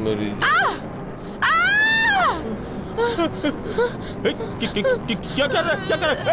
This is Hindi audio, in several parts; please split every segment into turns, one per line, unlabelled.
मेरी क्या कर रहा है? क्या कर रहा है?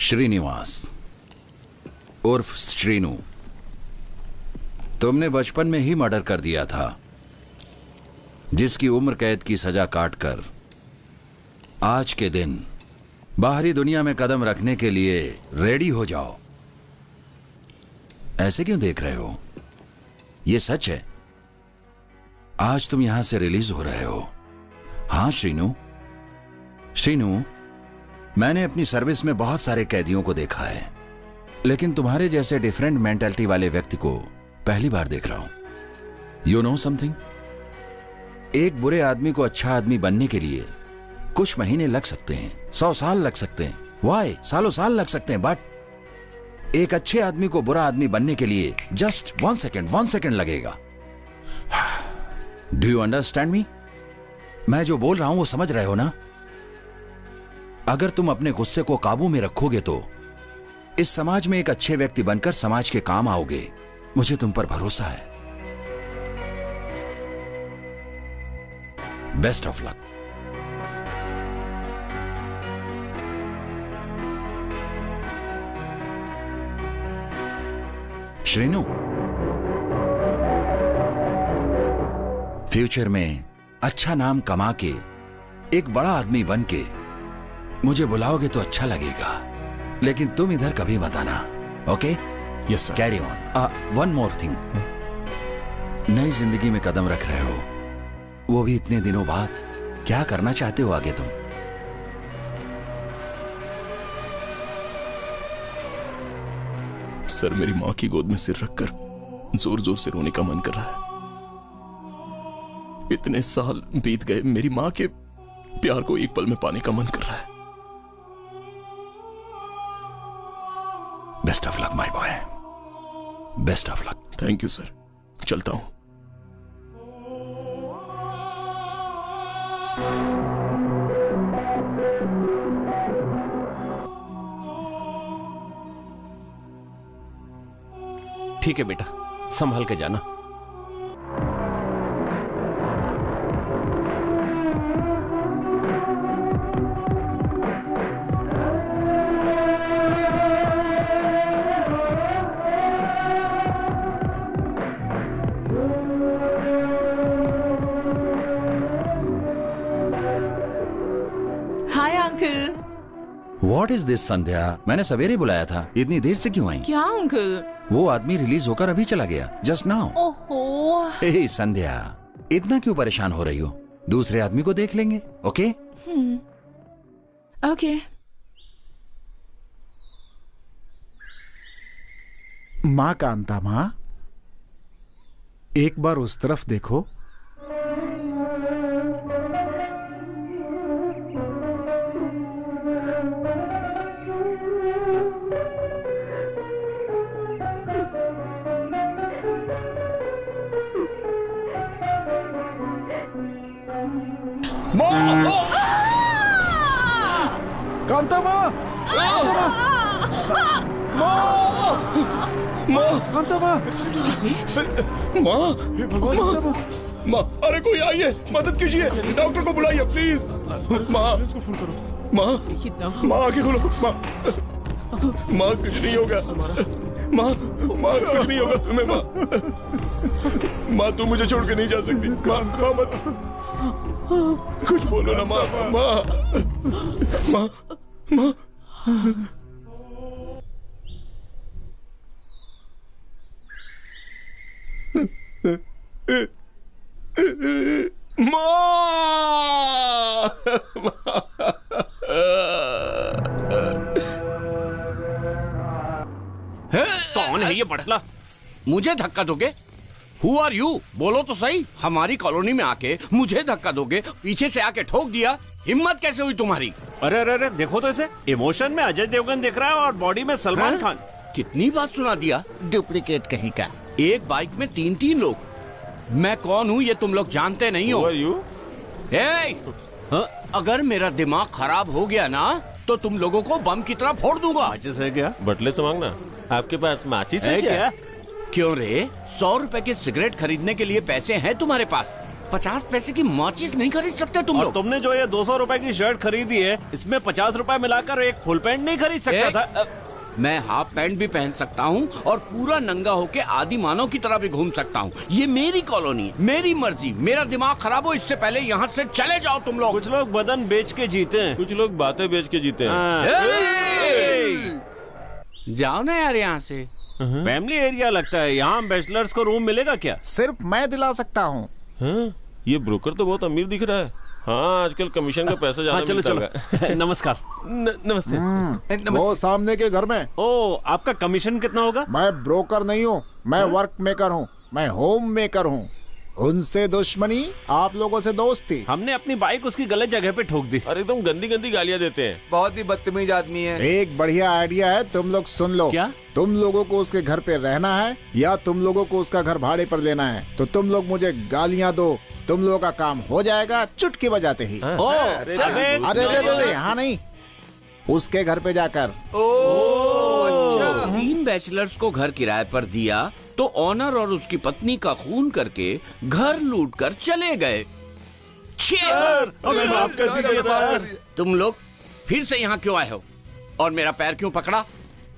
श्रीनिवास उर्फ श्रीनू, तुमने बचपन में ही मर्डर कर दिया था, जिसकी उम्र कैद की सजा काटकर आज के दिन बाहरी दुनिया में कदम रखने के लिए रेडी हो जाओ। ऐसे क्यों देख रहे हो? यह सच है, आज तुम यहां से रिलीज हो रहे हो। हाँ श्रीनू, मैंने अपनी सर्विस में बहुत सारे कैदियों को देखा है, लेकिन तुम्हारे जैसे डिफरेंट मेंटालिटी वाले व्यक्ति को पहली बार देख रहा हूं। यू नो समथिंग, एक बुरे आदमी को अच्छा आदमी बनने के लिए कुछ महीने लग सकते हैं, 100 साल लग सकते हैं, वाई सालों साल लग सकते हैं, बट एक अच्छे आदमी को बुरा आदमी बनने के लिए जस्ट 1 सेकेंड लगेगा। Do you understand me? मैं जो बोल रहा हूं वो समझ रहे हो ना? अगर तुम अपने गुस्से को काबू में रखोगे तो इस समाज में एक अच्छे व्यक्ति बनकर समाज के काम आओगे। मुझे तुम पर भरोसा है। Best of luck. Srinu, future में अच्छा नाम कमा के एक बड़ा आदमी बन के मुझे बुलाओगे तो अच्छा लगेगा, लेकिन तुम इधर कभी मत आना, okay?
Yes sir.
Carry on. One more thing, नई जिंदगी में कदम रख रहे हो, वो भी इतने दिनों बाद। क्या करना चाहते हो आगे तुम?
सर, मेरी मां की गोद में सिर रखकर जोर जोर से रोने का मन कर रहा है। इतने साल बीत गए, मेरी मां के प्यार को एक पल में पाने का मन कर रहा है।
Best of luck my boy, best of luck.
Thank you sir, चलता हूं।
ठीक है बेटा, संभाल के जाना।
Hi uncle.
What is this Sandhya? मैंने सवेरे बुलाया था, इतनी देर से क्यों आई?
क्या अंकल?
वो आदमी रिलीज होकर अभी चला गया, जस्ट नाउ।
ओहो।
हे संध्या, इतना क्यों परेशान हो रही हो? दूसरे आदमी को देख लेंगे, ओके?
ओके।
माँ कांता, माँ एक बार उस तरफ देखो। कांता माँ, कांता माँ,
माँ, अरे कोई आइए, मदद कीजिए, डॉक्टर को बुलाइए प्लीज। माँ, माँ आंखें खोलो। माँ कुछ नहीं होगा। माँ कुछ नहीं होगा तुम्हें। माँ तुम मुझे छोड़ के नहीं जा सकती। माँ मत, कुछ बोलो ना माँ। माँ
कौन है ये बड़ला? मुझे धक्का दोगे?
Who are you? बोलो तो सही। हमारी कॉलोनी में आके मुझे धक्का दोगे, पीछे से आके ठोक दिया, हिम्मत कैसे हुई तुम्हारी?
अरे अरे अरे देखो तो इसे, इमोशन में अजय देवगन दिख रहा है और बॉडी में सलमान खान।
कितनी बात सुना दिया।
डुप्लीकेट कहीं का।
एक बाइक में 3-3 लोग। मैं कौन हूँ ये तुम लोग जानते नहीं हो। अगर मेरा दिमाग खराब हो गया ना तो तुम लोगों को बम की तरह फोड़ दूंगा।
माचिस है क्या?
बटले से मांगना, आपके पास माचिस है क्या?
क्यों रे? 100 रुपए की सिगरेट खरीदने के लिए पैसे हैं तुम्हारे पास, 50 पैसे की माचिस नहीं खरीद सकते तुम
और
लोग?
तुमने जो ये 200 रुपए की शर्ट खरीदी है, इसमें 50 रुपए मिलाकर एक फुल पैंट नहीं खरीद सकता था?
मैं हाफ पैंट भी पहन सकता हूँ और पूरा नंगा होके आदि मानव की तरह भी घूम सकता हूँ। ये मेरी कॉलोनी है, मेरी मर्जी। मेरा दिमाग खराब हो इससे पहले यहाँ से चले जाओ तुम लोग।
कुछ लोग बदन बेच के जीते हैं,
कुछ लोग बातें बेच के जीते हैं।
जाओ ना यार यहाँ से।
फैमिली एरिया लगता है, यहाँ बैचलर्स को रूम मिलेगा क्या?
सिर्फ मैं दिला सकता हूँ।
हाँ, ये ब्रोकर तो बहुत अमीर दिख रहा है। हाँ, आजकल कमीशन का पैसा ज्यादा
चलो
मिलता
चलो
होगा।
नमस्कार।
नमस्ते।
वो सामने के घर में।
ओ, आपका कमीशन कितना होगा?
मैं ब्रोकर नहीं हूँ, मैं वर्क मेकर हूँ, मैं होम मेकर हूँ। उनसे दुश्मनी, आप लोगों से दोस्ती।
हमने अपनी बाइक उसकी गलत जगह पे ठोक दी।
अरे तुम गंदी गंदी गालियाँ देते हैं।
बहुत ही बदतमीज आदमी है।
एक बढ़िया आइडिया है, तुम लोग सुन लो।
क्या?
तुम लोगों को उसके घर पे रहना है या तुम लोगों को उसका घर भाड़े पर लेना है? तो तुम लोग मुझे गालियाँ दो, तुम लोगों का काम हो जाएगा चुटकी बजाते ही।
ओ,
अरे अरे यहाँ नहीं, उसके घर पे जाकर।
अच्छा।
3 बैचलर्स को घर किराए पर दिया तो ऑनर और उसकी पत्नी का खून करके घर लूट कर चले गए।
हमें माफ कर दीजिए सर।
तुम लोग फिर से यहाँ क्यों आए हो और मेरा पैर क्यों पकड़ा?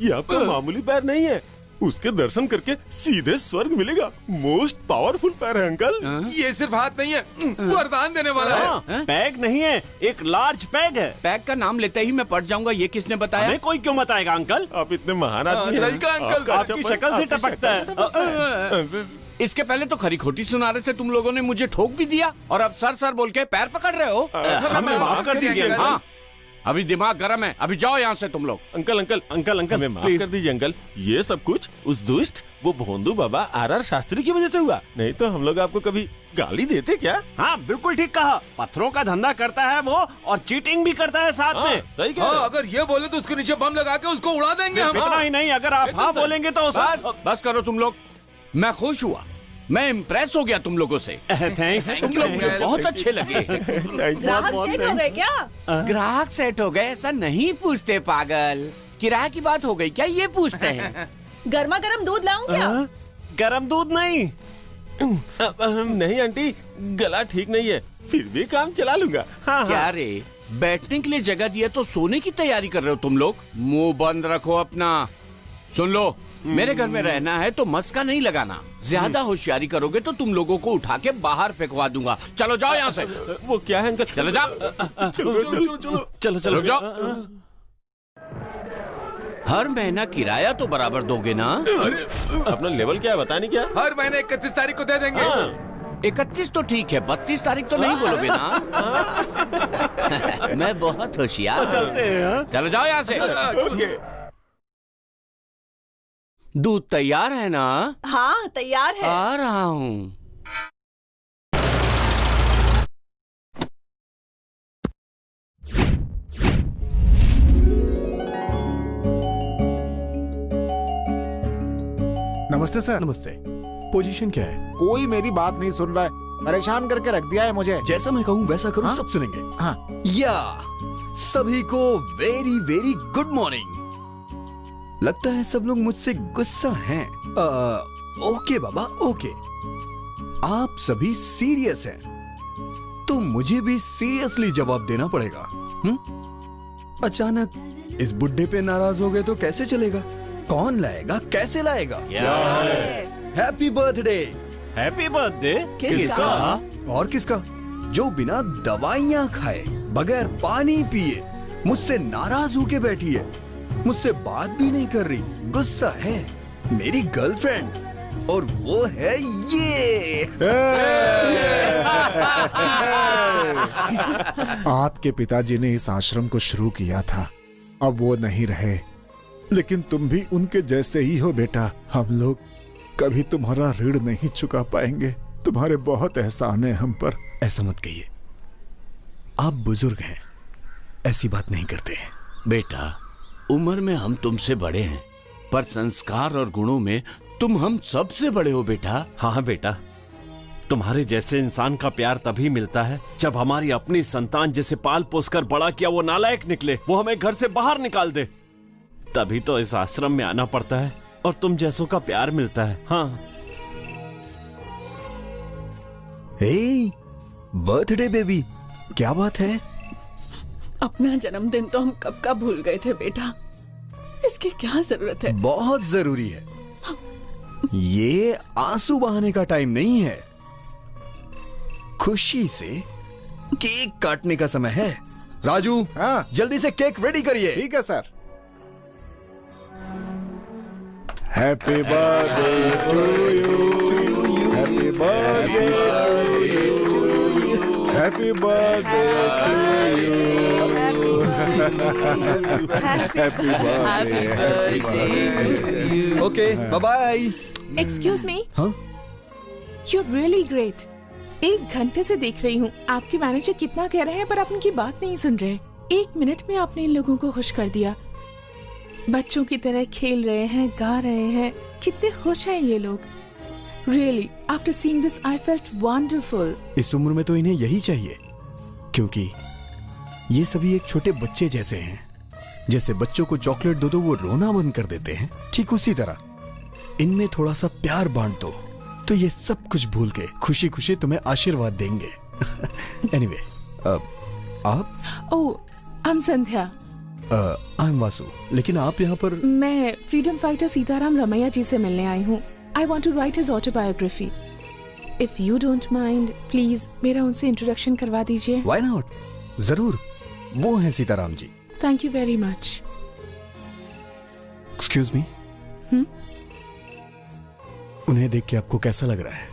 ये आपका मामूली पैर नहीं है, उसके दर्शन करके सीधे स्वर्ग मिलेगा। मोस्ट पावरफुल पैर है अंकल।
ये सिर्फ हाथ नहीं है, वरदान देने वाला है।
पैग नहीं है, एक लार्ज पैग है।
पैग का नाम लेते ही मैं पड़ जाऊंगा, ये किसने बताया?
हमें कोई क्यों बताएगा अंकल?
आप इतने महान आदमी हैं।
सही कहा अंकल।
आपकी शक्ल से टपकता है।
इसके पहले तो खरी खोटी सुना रहे थे तुम लोगों ने, मुझे ठोक भी दिया और अब सर सर बोल के पैर पकड़ रहे हो।
हमें माफ कर दीजिए।
हाँ, अभी दिमाग गर्म है, अभी जाओ यहाँ से तुम लोग।
अंकल अंकल अंकल अंकल हमें माफ कर दीजिए अंकल। ये सब कुछ उस दुष्ट वो भोंदू बाबा RR शास्त्री की वजह से हुआ, नहीं तो हम लोग आपको कभी गाली देते क्या?
हाँ बिल्कुल ठीक कहा। पत्थरों का धंधा करता है वो और चीटिंग भी करता है साथ में।
सही कह रहे हो।
अगर ये बोले तो उसके नीचे बम लगा के उसको उड़ा देंगे हम।
इतना ही नहीं, अगर आप हाँ बोलेंगे तो
बस करो तुम लोग। मैं खुश हुआ, मैं इम्प्रेस हो गया तुम लोगों से।
थैंक्स।
तुम लोग मुझे बहुत अच्छे लगे।
ग्राहक सेट हो गए क्या?
ग्राहक सेट हो गए ऐसा नहीं पूछते पागल। किराए की बात हो गई क्या ये पूछते हैं?
गर्मा गर्म दूध लाऊं क्या?
गरम दूध नहीं।
नहीं आंटी, गला ठीक नहीं है, फिर भी काम चला लूंगा।
हाँ
क्या रे, बैठने के लिए जगह दिया तो सोने की तैयारी कर रहे हो तुम लोग? मुंह बंद रखो अपना। सुन लो, मेरे घर में रहना है तो मस्का नहीं लगाना। ज्यादा होशियारी करोगे तो तुम लोगों को उठा के बाहर फेंकवा दूंगा। चलो जाओ यहाँ से।
वो क्या है अंकल?
चलो जाओ।
चलो चलो
रुक जाओ। हर महीना किराया तो बराबर दोगे ना?
अपना लेवल क्या है बता नहीं क्या?
हर महीने 31 तारीख को दे देंगे।
31 तो ठीक है, 32 तारीख तो नहीं बोलोगे ना? मैं बहुत होशियार हूँ।
चलते हैं।
चलो जाओ यहाँ से। दूध तैयार है ना?
हाँ तैयार है।
आ रहा हूँ।
नमस्ते सर।
नमस्ते। पोजीशन क्या है?
कोई मेरी बात नहीं सुन रहा है, परेशान करके रख दिया है मुझे।
जैसा मैं कहूँ वैसा करो,
हाँ?
सब सुनेंगे।
हाँ।
या सभी को वेरी वेरी गुड मॉर्निंग। लगता है सब लोग मुझसे गुस्सा हैं। ओके बाबा ओके, आप सभी सीरियस हैं तो मुझे भी सीरियसली जवाब देना पड़ेगा। अचानक इस बुड्ढे पे नाराज हो गए तो कैसे चलेगा? कौन लाएगा, कैसे लाएगा? Happy birthday.
हैप्पी बर्थडे
किसका? और किसका? जो बिना दवाइयाँ खाए, बगैर पानी पिए मुझसे नाराज होके बैठी है, मुझसे बात भी नहीं कर रही, गुस्सा है। मेरी गर्लफ्रेंड, और वो है ये।
आपके पिताजी ने इस आश्रम को शुरू किया था, अब वो नहीं रहे, लेकिन तुम भी उनके जैसे ही हो बेटा। हम लोग कभी तुम्हारा ऋण नहीं चुका पाएंगे। तुम्हारे बहुत एहसान है हम पर।
ऐसा मत कहिए, आप बुजुर्ग हैं, ऐसी बात नहीं करते हैं।
बेटा, उम्र में हम तुमसे बड़े हैं, पर संस्कार और गुणों में तुम हम सबसे बड़े हो बेटा।
हाँ बेटा, तुम्हारे जैसे इंसान का प्यार तभी मिलता है जब हमारी अपनी संतान जिसे पाल पोस कर बड़ा किया वो नालायक निकले, वो हमें घर से बाहर निकाल दे। तभी तो इस आश्रम में आना पड़ता है और तुम जैसों का प्यार मिलता है। हाँ।
हे, बर्थडे बेबी, क्या बात है?
अपना जन्मदिन तो हम कब का भूल गए थे बेटा, इसकी क्या जरूरत है?
बहुत जरूरी है। ये आंसू बहाने का टाइम नहीं है, खुशी से केक काटने का समय है। राजू,
हाँ
जल्दी से केक रेडी करिए।
ठीक है sir. Happy birthday to you, happy birthday to you, happy birthday to you, happy birthday.
Okay, bye bye.
Excuse me,
हाँ,
यू रियली ग्रेट। 1 घंटे से देख रही हूँ आपके मैनेजर कितना कह रहे हैं पर आप उनकी बात नहीं सुन रहे। 1 मिनट में आपने इन लोगों को खुश कर दिया। बच्चों की तरह खेल रहे हैं, गा रहे हैं, कितने खुश हैं ये लोग। Really, after seeing this I felt wonderful.
इस उम्र में तो इन्हें यही चाहिए, क्योंकि ये सभी एक छोटे बच्चे जैसे हैं। जैसे बच्चों को चॉकलेट दो तो वो रोना बंद कर देते हैं, ठीक उसी तरह इनमें थोड़ा सा प्यार बांट दो तो ये सब कुछ भूल के खुशी खुशी तुम्हें आशीर्वाद देंगे। एनीवे, आप?
Oh, I am Sandhya.
I am Vasu. लेकिन आप यहाँ पर?
मैं फ्रीडम फाइटर सीताराम रमैया जी से मिलने आई हूँ। I want to write his autobiography. If you don't mind, please मेरा उनसे इंट्रोडक्शन करवा दीजिए।
व्हाई नॉट, जरूर। वो हैं Sitaram ji.
Thank you very much.
Excuse me, उन्हें देख के आपको कैसा लग रहा है?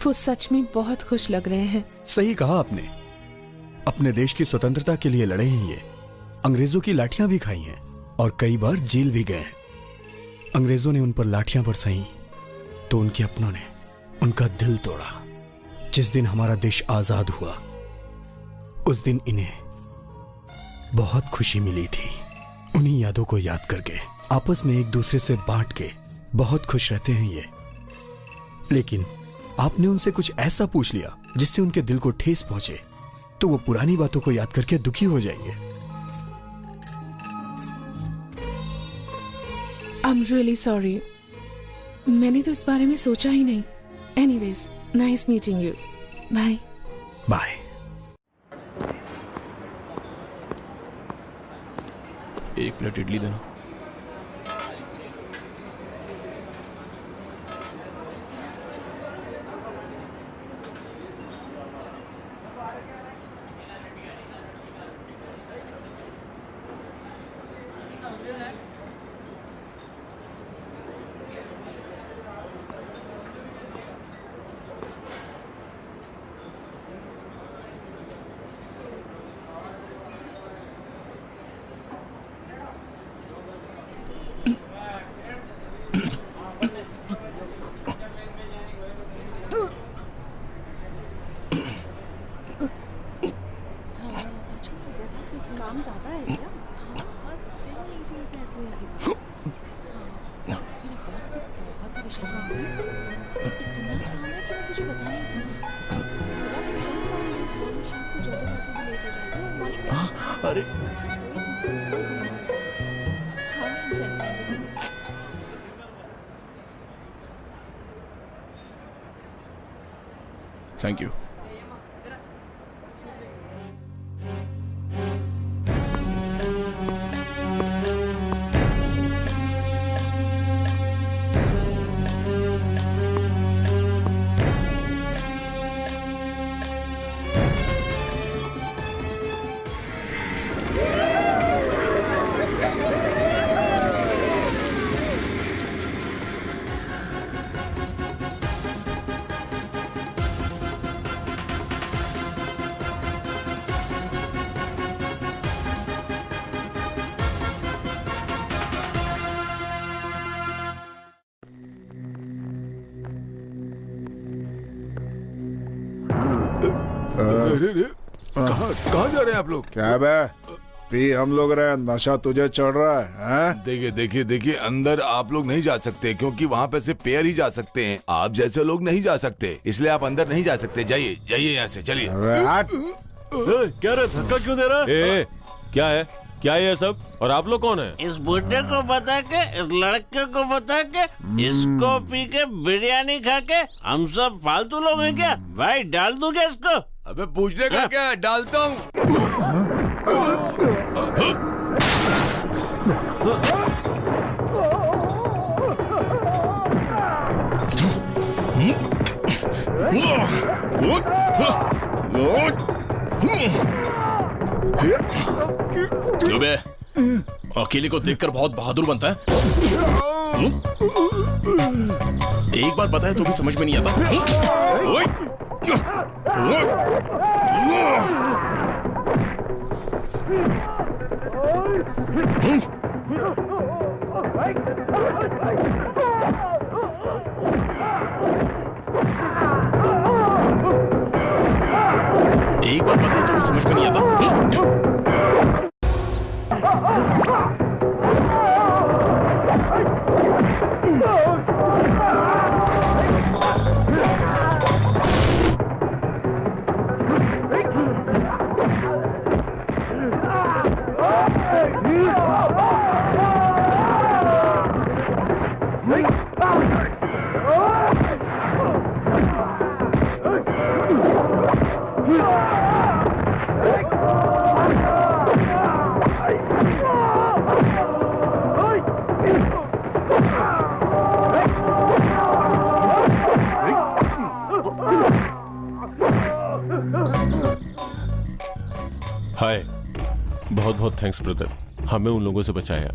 वो सच में बहुत खुश लग रहे हैं।
सही कहा आपने। अपने देश की स्वतंत्रता के लिए लड़े हैं ये। अंग्रेजों की लाठियां भी खाई हैं और कई बार जेल भी गए हैं। अंग्रेजों ने उन पर लाठियां बरसाई तो उनके अपनों ने उनका दिल तोड़ा। जिस दिन हमारा देश आजाद हुआ उस दिन इन्हें बहुत खुशी मिली थी। उन्हीं यादों को याद करके आपस में एक दूसरे से बांट के बहुत खुश रहते हैं ये। लेकिन आपने उनसे कुछ ऐसा पूछ लिया जिससे उनके दिल को ठेस पहुंचे तो वो पुरानी बातों को याद करके दुखी हो जाएंगे।
आई एम रियली सॉरी, मैंने तो इस बारे में सोचा ही नहीं। Anyways, nice meeting you. Bye
bye.
एक प्लेट इडली देना।
काम ज्यादा है क्या?
अरे थैंक यू।
कहाँ जा रहे हैं आप लोग?
क्या बे पी हम लोग रहे, नशा तुझे चढ़ रहा है?
देखिए अंदर आप लोग नहीं जा सकते क्योंकि वहाँ पे सिर्फ पेयर ही जा सकते हैं। आप जैसे लोग नहीं जा सकते, इसलिए आप अंदर नहीं जा सकते। जाइए यहाँ से चलिए।
क्या रे, धक्का क्यों दे रहा है?
क्या है क्या है ये सब? और आप लोग कौन है?
इस बुढ़े को बता के, इस लड़के को बता के, इसको पी के बिरयानी खा के हम सब फालतू लोग हैं क्या? भाई डाल दूं क्या इसको?
अबे पूछने का क्या, डालता हूँ।
बे, अकेले को देखकर बहुत बहादुर बनता है। एक बार बताया तो भी समझ में नहीं आता। एक बार बताया तो भी समझ में नहीं आता।
हाय, बहुत बहुत थैंक्स ब्रदर, हमें उन लोगों से बचाया।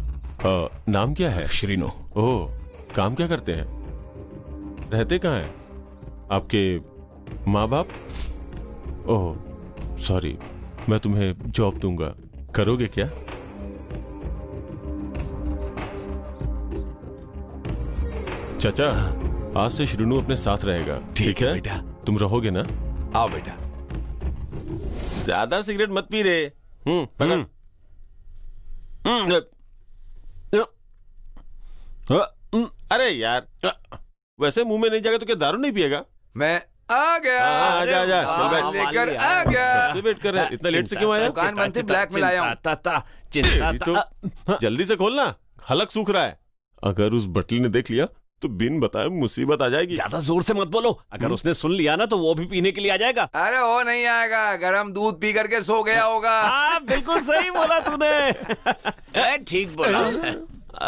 नाम क्या है?
श्रीनो।
ओह, काम क्या करते हैं? रहते कहाँ हैं? आपके माँ बाप? ओह सॉरी, मैं तुम्हें जॉब दूंगा, करोगे क्या? चाचा, आज से श्रीनू अपने साथ रहेगा। ठीक है
बेटा।
तुम रहोगे ना?
आओ बेटा।
ज्यादा सिगरेट मत पी रे। पकड़। अरे यार, वैसे मुंह में नहीं जाएगा तो क्या दारू नहीं पिएगा?
मैं आ गया।
जा चल बैठ।
लेकर आ गया।
वेट कर रहे हैं, इतना लेट से क्यों आया?
दुकान बंद थी, ब्लैक में लाया हूँ।
तो जल्दी से खोलना, हलक सूख रहा है। अगर उस बटली ने देख लिया तो बिन बताए मुसीबत आ जाएगी।
ज्यादा जोर से मत बोलो, अगर उसने सुन लिया ना तो वो भी पीने के लिए आ जाएगा।
अरे वो नहीं आएगा, गरम दूध पी करके सो गया होगा।
हाँ बिल्कुल सही बोला तूने।
ठीक बोला।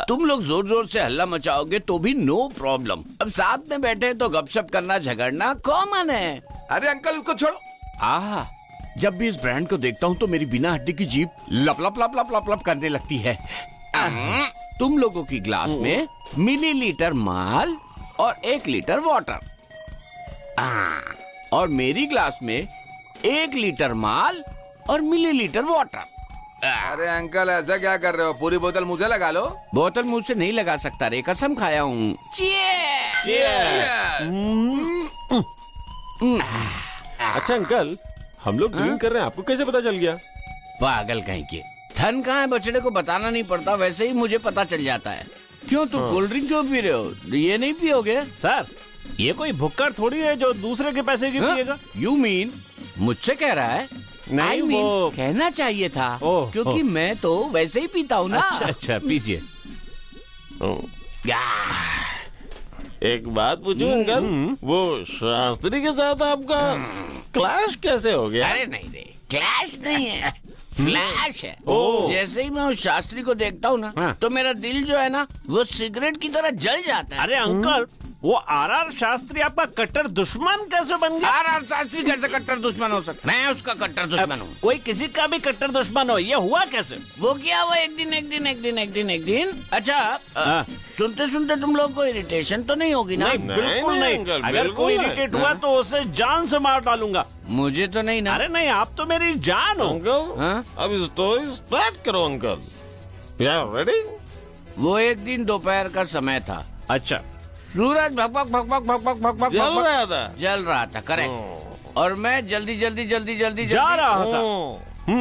तुम लोग जोर जोर से हल्ला मचाओगे तो भी नो प्रॉब्लम। अब साथ में बैठे तो गपशप करना झगड़ना कॉमन है।
अरे अंकल उसको छोड़ो।
आहा, जब भी इस ब्रांड को देखता हूँ तो मेरी बिना हड्डी की जीभ लप लप लप लप लप लप करने लगती है। तुम लोगों की ग्लास में मिलीलीटर माल और 1 लीटर वाटर, और मेरी ग्लास में 1 लीटर माल और मिलीलीटर वाटर।
अरे अंकल ऐसा क्या कर रहे हो? पूरी बोतल मुझे लगा लो।
बोतल मुंह से नहीं लगा सकता रे, कसम खाया हूँ।
अच्छा अंकल, हम लोग ड्रिंक कर रहे हैं, आपको कैसे पता चल गया?
पागल कहीं के, धन कहाँ है बछड़े को बताना नहीं पड़ता, वैसे ही मुझे पता चल जाता है। क्यों तुम कोल्ड ड्रिंक क्यों पी रहे हो? ये नहीं पियोगे?
सर, ये कोई भुक्कड़ थोड़ी है जो दूसरे के पैसे की पिएगा।
यू मीन मुझसे कह रहा है?
नहीं, वो
कहना चाहिए था, क्योंकि मैं तो वैसे ही पीता हूँ ना।
अच्छा पीजिए।
एक बात पूछूं अंकल, वो शास्त्री के साथ आपका क्लैश कैसे हो गया?
अरे नहीं रे, क्लैश नहीं है, फ्लैश है। जैसे ही मैं उस शास्त्री को देखता हूँ ना तो मेरा दिल जो है ना वो सिगरेट की तरह जल जाता है।
अरे अंकल, वो आर शास्त्री आपका कट्टर दुश्मन कैसे बन गया?
आर शास्त्री कैसे कट्टर दुश्मन हो सकता? मैं उसका कट्टर दुश्मन हूँ।
कोई किसी का भी कट्टर दुश्मन हो, ये हुआ कैसे?
वो क्या हुआ, एक दिन। अच्छा, सुनते सुनते तुम लोग को इरिटेशन तो नहीं होगी ना?
नहीं, बिल्कुल नहीं। अगर कोई इरिटेट हुआ तो उसे जान से मार डालूंगा।
मुझे तो नहीं ना।
अरे नहीं, आप तो मेरी जान हो।
अंकल, अब स्टोरी स्टार्ट करो अंकल। रेडी?
वो एक दिन दोपहर का समय था।
अच्छा।
सूरज भक भक भक भक भक भक भक
जल रहा था।
जल रहा था, करेक्ट। और मैं जल्दी जल्दी जल्दी जल्दी
जा रहा था।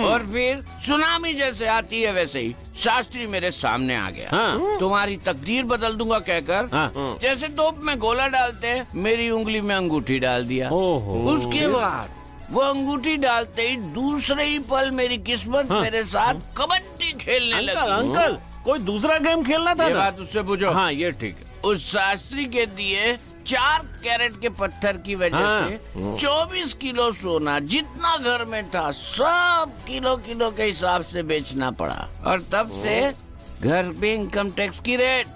और फिर सुनामी जैसे आती है वैसे ही शास्त्री मेरे सामने आ गया।
हाँ।
तुम्हारी तकदीर बदल दूंगा कहकर जैसे तोप में गोला डालते हैं, मेरी उंगली में अंगूठी डाल दिया। उसके बाद वो अंगूठी डालते ही दूसरे ही पल मेरी किस्मत मेरे साथ कबड्डी खेलने लगी।
अंकल कोई दूसरा गेम खेलना था
ये
ना?
बात उससे पूछो।
हाँ ये ठीक है।
उस शास्त्री के दिए 4 कैरेट के पत्थर की वजह से 24 किलो सोना जितना घर में था सब किलो किलो के हिसाब से बेचना पड़ा। और तब से घर पे इनकम टैक्स की रेट,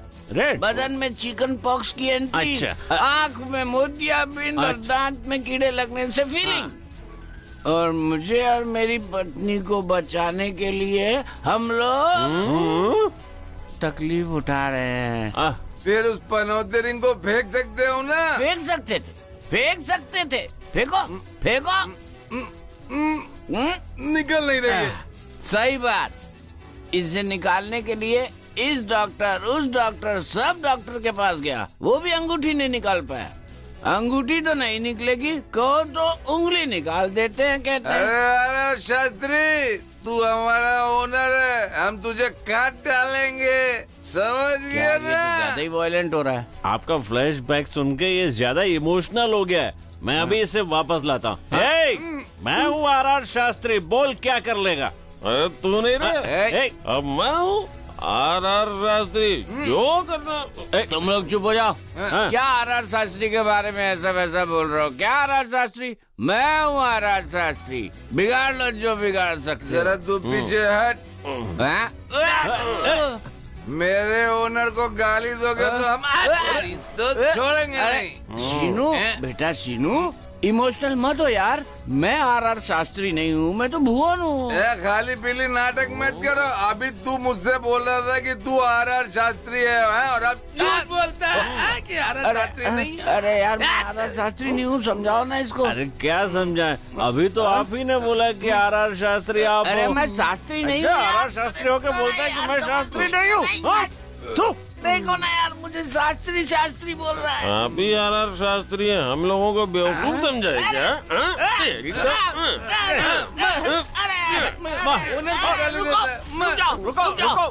बदन में चिकन पॉक्स की एंट्री, आँख में मोतियाबिंद और दांत में कीड़े लगने से फीलिंग। और मुझे और मेरी पत्नी को बचाने के लिए हम लोग तकलीफ उठा रहे हैं।
फिर उस पनौते रिंग को फेंक सकते हो ना?
फेंक सकते थे। फेंको
निकल नहीं रही है।
सही बात। इसे निकालने के लिए इस डॉक्टर उस डॉक्टर सब डॉक्टर के पास गया, वो भी अंगूठी नहीं निकाल पाया। अंगूठी तो नहीं निकलेगी, कहो तो उंगली निकाल देते हैं कहते हैं।
अरे शास्त्री, तू हमारा ओनर है, हम तुझे काट डालेंगे, समझ गया ना?
ज्यादा ही वायलेंट हो रहा है।
आपका फ्लैशबैक सुन के ये ज्यादा इमोशनल हो गया है। मैं अभी इसे वापस लाता हूँ। मैं हूँ आर शास्त्री, बोल क्या कर लेगा?
तू नहीं रहे? अब मैं हूँ आर शास्त्री, जो करना।
तुम लोग चुप हो जाओ। क्या आर शास्त्री के बारे में ऐसा वैसा बोल रहे हो? क्या आर शास्त्री? मैं हूँ आर शास्त्री, बिगाड़ लो जो बिगाड़ सकते।
जरा तू पीछे हट। मेरे ओनर को गाली दोगे तो हम तो छोड़ेंगे नहीं।
शीनू, बेटा शीनू, इमोशनल मत हो यार। मैं आर शास्त्री नहीं हूँ, मैं तो भुवन हूँ।
खाली पीली नाटक मत करो। अभी तू मुझसे बोल रहा था कि तू आर शास्त्री है और अब झूठ बोलता है कि आर शास्त्री नहीं है।
अरे यार मैं आर शास्त्री नहीं हूँ, समझाओ ना इसको।
अरे क्या समझाए? अभी तो आप ही ने बोला कि आर शास्त्री आप।
अरे मैं शास्त्री नहीं हूँ।
आर शास्त्री होके बोलता है कि मैं शास्त्री नहीं हूँ।
देखो ना यार, मुझे शास्त्री बोल रहा है।
आप भी आर शास्त्री है, हम लोगों को बेवकूफ समझाए क्या?
रुको,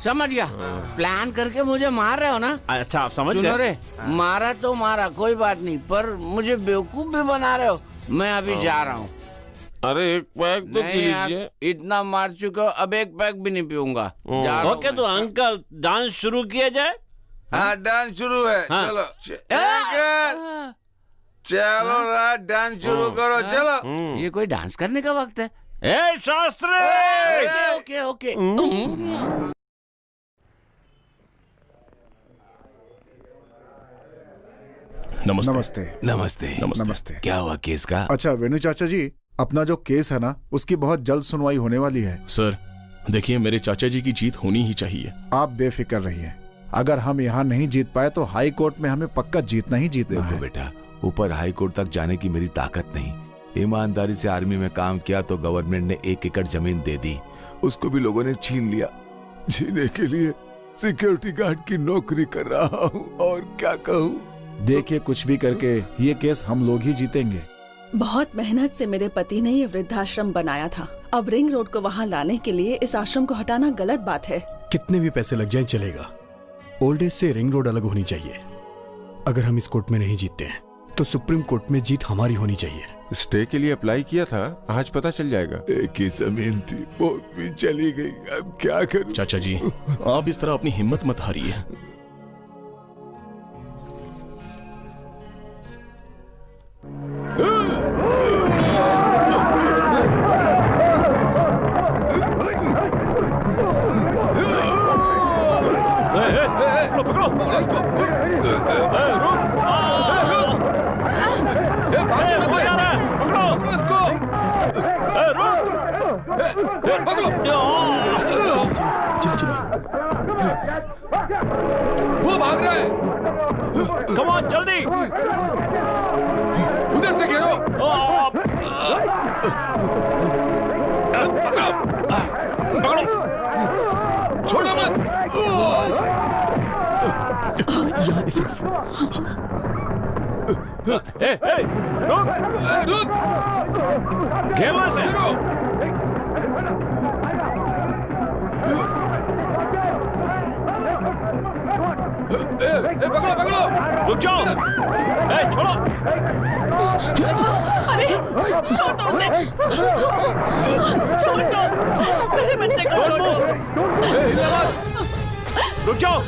समझ गया। प्लान करके मुझे मार रहे हो ना?
अच्छा आप समझ
सुनो रे, मारा तो मारा, कोई बात नहीं, पर मुझे बेवकूफ भी बना रहे हो। मैं अभी जा रहा हूँ।
अरे एक पैक तो पी लीजिए।
इतना मार चुके हो, अब एक पैक भी नहीं पीऊंगा।
ओके तो अंकल डांस शुरू किया जाए?
हाँ डांस शुरू है। चलो चलो रात डांस शुरू करो। चलो।
ये कोई डांस करने का वक्त है?
ए शास्त्री!
ओके।
नमस्ते। क्या हुआ केस का?
अच्छा वेणु चाचा जी, अपना जो केस है ना, उसकी बहुत जल्द सुनवाई होने वाली है।
सर देखिए, मेरे चाचा जी की जीत होनी ही चाहिए।
आप बेफिक्र रहिए, अगर हम यहाँ नहीं जीत पाए तो हाई कोर्ट में हमें पक्का जीतना ही जीतना है।
बेटा, ऊपर हाई कोर्ट तक जाने की मेरी ताकत नहीं। ईमानदारी से आर्मी में काम किया तो गवर्नमेंट ने 1 एकड़ जमीन दे दी, उसको भी लोगों ने छीन लिया। जीने के लिए सिक्योरिटी गार्ड की नौकरी कर रहा हूँ, और क्या कहूँ।
देखिए, कुछ भी करके ये केस हम लोग ही जीतेंगे।
बहुत मेहनत से मेरे पति ने ये वृद्धाश्रम बनाया था। अब रिंग रोड को वहाँ लाने के लिए इस आश्रम को हटाना गलत बात है।
कितने भी पैसे लग जाए चलेगा, ओल्ड एज से रिंग रोड अलग होनी चाहिए। अगर हम इस कोर्ट में नहीं जीतते हैं तो सुप्रीम कोर्ट में जीत हमारी होनी चाहिए।
स्टे के लिए अप्लाई किया था, आज पता चल जाएगा।
एक ही जमीन थी, वो भी चली गई, अब क्या करूं?
चाचा जी आप इस तरह अपनी हिम्मत मत हारिए।
वो भाग रहा है।
कम ऑन जल्दी,
उधर से घेरो।
पकड़ो,
छोड़ो मत।
यहाँ इस तरफ।
रुक! घेर लो इसे!
पकड़ो!
रुक जाओ! छोड़ो!
अरे छोड़ दो उसे! छोड़ दो! मेरे बच्चे को छोड़ दो!
रुक जाओ!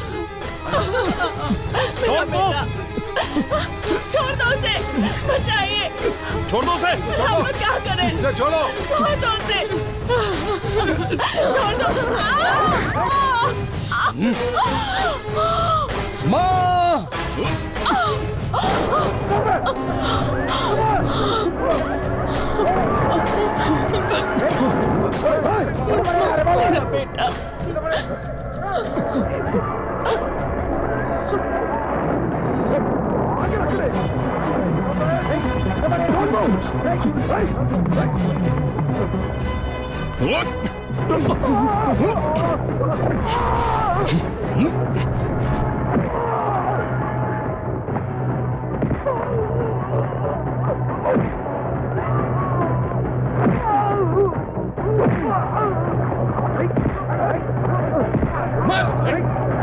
छोड़ दो! छोड़ दो उसे! बचाइए!
छोड़ दो उसे!
हम लोग क्या करें?
इसे छोड़ो!
छोड़ दो उसे! छोड़ दो!
माँ!
मेरा बेटा!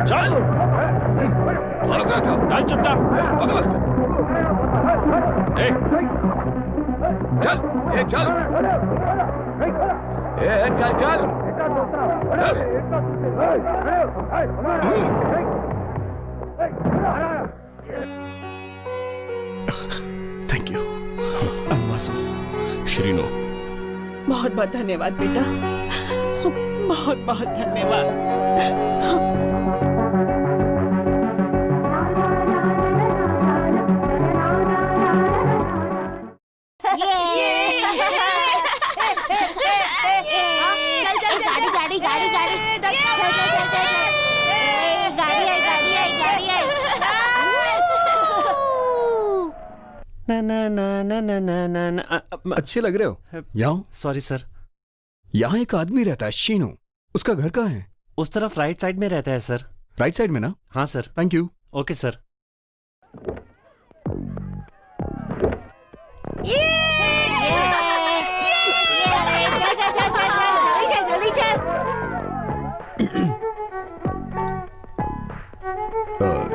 चल!
भाग रहा था।
चल चुपचाप!
पकड़ इसको। चल! चल! चल!
Thank you. श्रीनो,
बहुत बहुत धन्यवाद बेटा, बहुत बहुत धन्यवाद।
अच्छे लग रहे हो। यहाँ
सॉरी सर।
यहाँ एक आदमी रहता है, शीनू। उसका घर कहाँ है?
उस तरफ राइट साइड में रहता है सर।
राइट साइड में ना?
हाँ sir.
Thank you.
Okay sir.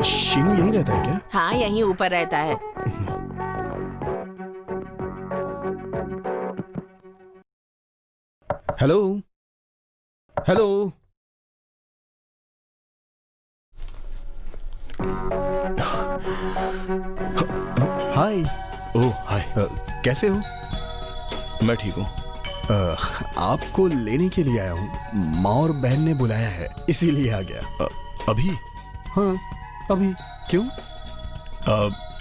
Sheenu यहीं रहता है क्या?
हाँ, यहीं ऊपर रहता है।
Hello, hello. Hi.
Oh hi.
कैसे हो?
मैं ठीक हूँ।
आपको लेने के लिए आया हूँ। माँ और बहन ने बुलाया है, इसीलिए आ गया।
अभी?
हाँ अभी। क्यों?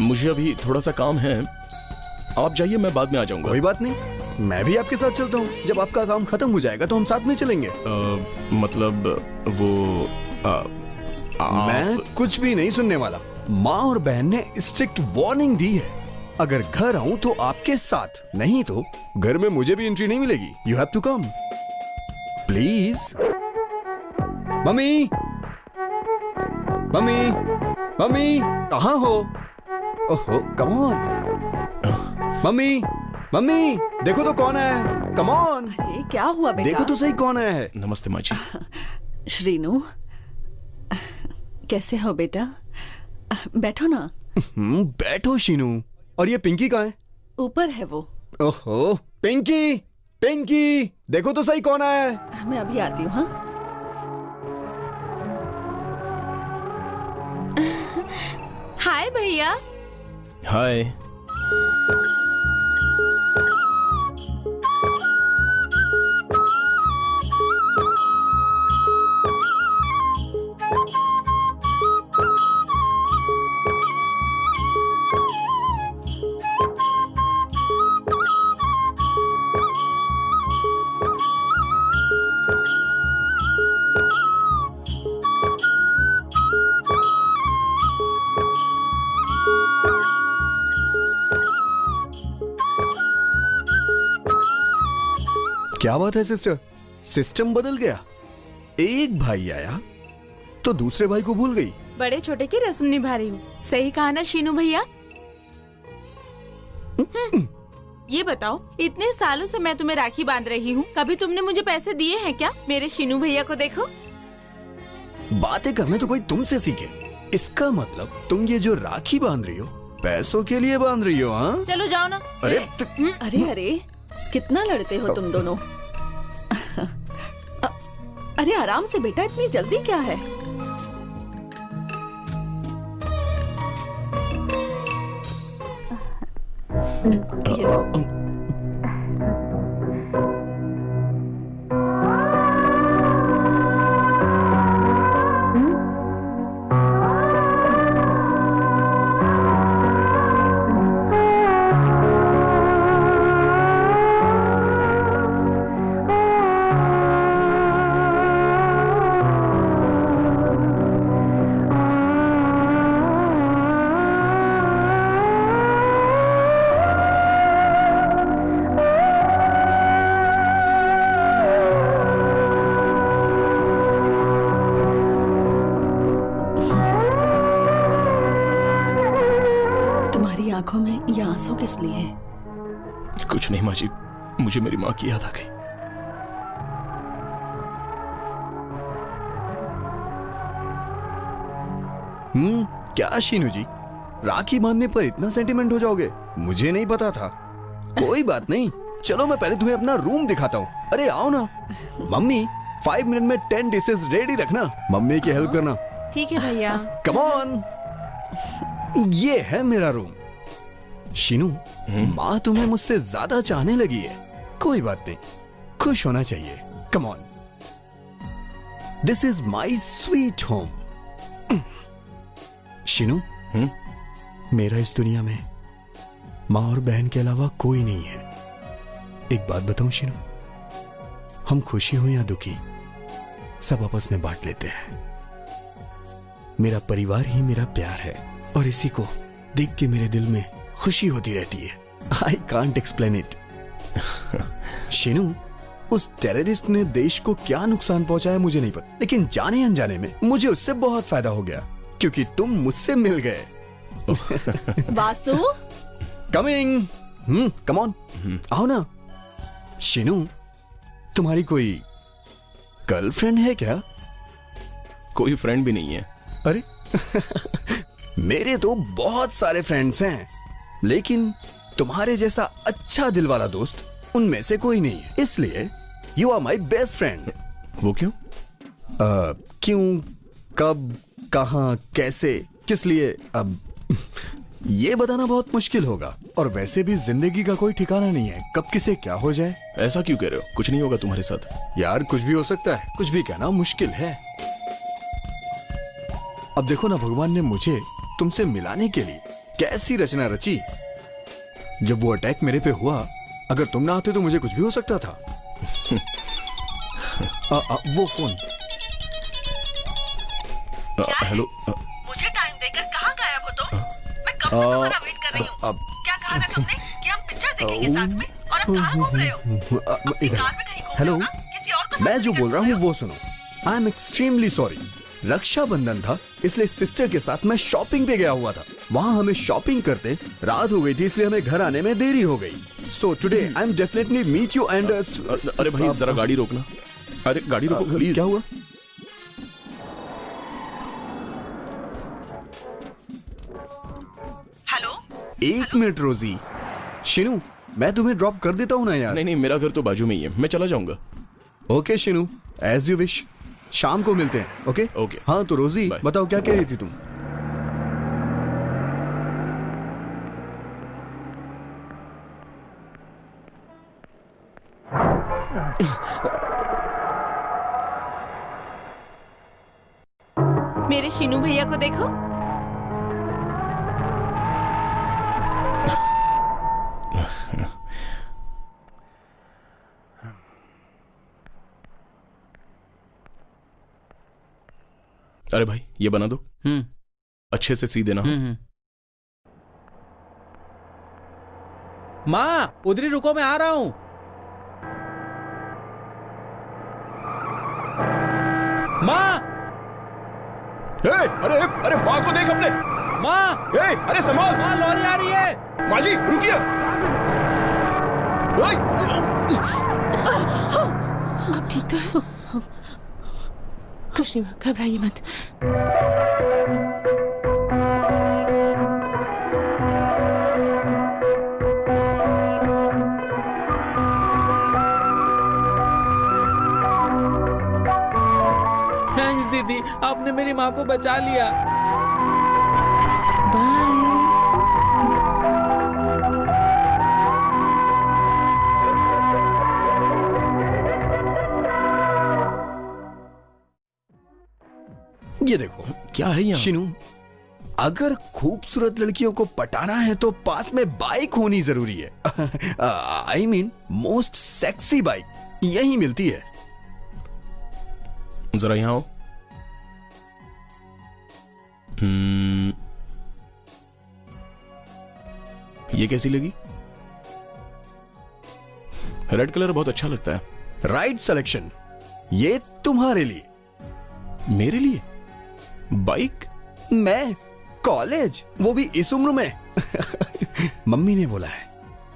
मुझे अभी थोड़ा सा काम है, आप जाइए, मैं बाद में आ जाऊंगा।
कोई बात नहीं, मैं भी आपके साथ चलता हूँ। जब आपका काम खत्म हो जाएगा तो हम साथ में चलेंगे।
मतलब वो
मैं कुछ भी नहीं सुनने वाला। माँ और बहन ने स्ट्रिक्ट वार्निंग दी है, अगर घर आऊं तो आपके साथ, नहीं तो घर में मुझे भी एंट्री नहीं मिलेगी। You have to come please. Mummy, mummy, mummy, कहाँ हो? ओहो, कम ऑन। मम्मी, मम्मी, देखो तो कौन है। Come on.
अरे क्या हुआ बेटा?
देखो तो सही कौन है।
नमस्ते माँ जी।
श्रीनू, कैसे हो बेटा? बैठो ना।
बैठो शीनू। और ये पिंकी कहाँ है?
ऊपर है वो।
ओहो, पिंकी, पिंकी, देखो तो सही कौन है।
मैं अभी आती हूँ। हाँ
हाय भैया।
हाय।
क्या बात है सिस्टर, सिस्टम बदल गया। एक भाई आया तो दूसरे भाई को भूल गई।
बड़े छोटे की रस्म निभा रही हूँ। सही कहा ना शीनू भैया? ये बताओ, इतने सालों से मैं तुम्हें राखी बांध रही हूँ, कभी तुमने मुझे पैसे दिए हैं क्या? मेरे शीनू भैया को देखो।
बातें करने तो कोई तुमसे सीखे। इसका मतलब तुम ये जो राखी बांध रही हो पैसों के लिए बांध रही हो? हाँ,
चलो जाओ ना।
अरे
अरे अरे, कितना लड़ते हो तुम दोनों। अरे आराम से बेटा, इतनी जल्दी क्या है? ये लो। आंखों में ये आंसू किस लिए है?
कुछ नहीं माँ जी, मुझे मेरी माँ की याद आ गई।
क्या शीनू जी, राखी बांधने पर इतना सेंटिमेंट हो जाओगे? मुझे नहीं पता था। कोई बात नहीं, चलो मैं पहले तुम्हें अपना रूम दिखाता हूँ। अरे आओ ना। मम्मी 5 मिनट में 10 डिशेस रेडी रखना, मम्मी की हेल्प करना।
ठीक है भैया।
Come on. ये है मेरा रूम। शीनू, माँ तुम्हें मुझसे ज्यादा चाहने लगी है। कोई बात नहीं, खुश होना चाहिए। Come on. This is my sweet home. Sheenu, मेरा इस दुनिया में माँ और बहन के अलावा कोई नहीं है। एक बात बताऊं शीनू, हम खुशी हो या दुखी सब आपस में बांट लेते हैं। मेरा परिवार ही मेरा प्यार है और इसी को देख के मेरे दिल में खुशी होती रहती है। I can't explain it. Sheenu, उस टेररिस्ट ने देश को क्या नुकसान पहुंचाया मुझे नहीं पता, लेकिन जाने अनजाने में मुझे उससे बहुत फायदा हो गया क्योंकि तुम मुझसे मिल गए।
वासु,
कमिंग। कम ऑन, आओ ना। शीनू, तुम्हारी कोई गर्लफ्रेंड है क्या?
कोई फ्रेंड भी नहीं है।
अरे मेरे तो बहुत सारे फ्रेंड्स हैं, लेकिन तुम्हारे जैसा अच्छा दिल वाला दोस्त उनमें से कोई नहीं है। इसलिए you are my best friend.
वो क्यों?
क्यों, कब, कहां, कैसे, किस लिए, अब ये बताना बहुत मुश्किल होगा। और वैसे भी जिंदगी का कोई ठिकाना नहीं है, कब किसे क्या हो जाए।
ऐसा क्यों कह रहे हो? कुछ नहीं होगा तुम्हारे साथ।
यार कुछ भी हो सकता है, कुछ भी कहना मुश्किल है। अब देखो ना, भगवान ने मुझे तुमसे मिलाने के लिए कैसी रचना रची। जब वो अटैक मेरे पे हुआ, अगर तुम ना आते तो मुझे कुछ भी हो सकता था। वो फोन।
हेलो।
मुझे टाइम देकर कहाँ गायब हो तुम? मैं कब से तुम्हारा वेट कर रही हूँ। क्या कहा था तुमने कि हम पिक्चर देखेंगे साथ में, और अब कहाँ घूम रहे हो?
इधर। हेलो, मैं जो बोल रहा हूँ वो सुनो। I am extremely sorry. Rakshabandhan था, इसलिए सिस्टर के साथ मैं शॉपिंग पे गया हुआ था। वहाँ हमें शॉपिंग करते रात हो गई थी, इसलिए हमें घर आने में देरी हो गई। So today I am definitely meet you and.
अरे भाई जरा गाड़ी रोकना। अरे गाड़ी रोको प्लीज।
क्या हुआ?
हेलो,
1 मिनट रोजी। शीनू, मैं तुम्हें ड्रॉप कर देता हूँ ना यार।
नहीं, मेरा घर तो बाजू में ही है, मैं चला जाऊंगा।
Okay Shinu, as you wish. शाम को मिलते हैं। Okay
okay.
हाँ तो रोजी बताओ, क्या कह रही थी तुम?
मेरे शीनू भैया को देखो।
अरे भाई ये बना दो। अच्छे से सी देना।
माँ उधर ही रुको, मैं आ रहा हूं। माँ,
अरे माँ को देख अपने।
माँ,
अरे संभाल।
माँ लॉरी आ रही है।
माँ जी रुकिए।
आप ठीक तो है? कुछ नहीं हुआ, घबराइए मत।
थैंक्स दीदी, आपने मेरी माँ को बचा लिया।
ये देखो
क्या है यहाँ?
शिनू, अगर खूबसूरत लड़कियों को पटाना है तो पास में बाइक होनी जरूरी है। I mean most sexy bike यही मिलती है।
जरा यहाँ आओ। ये कैसी लगी? रेड कलर बहुत अच्छा लगता है।
राइट सिलेक्शन, ये तुम्हारे लिए।
मेरे लिए बाइक?
मैं कॉलेज, वो भी इस उम्र में। मम्मी ने बोला है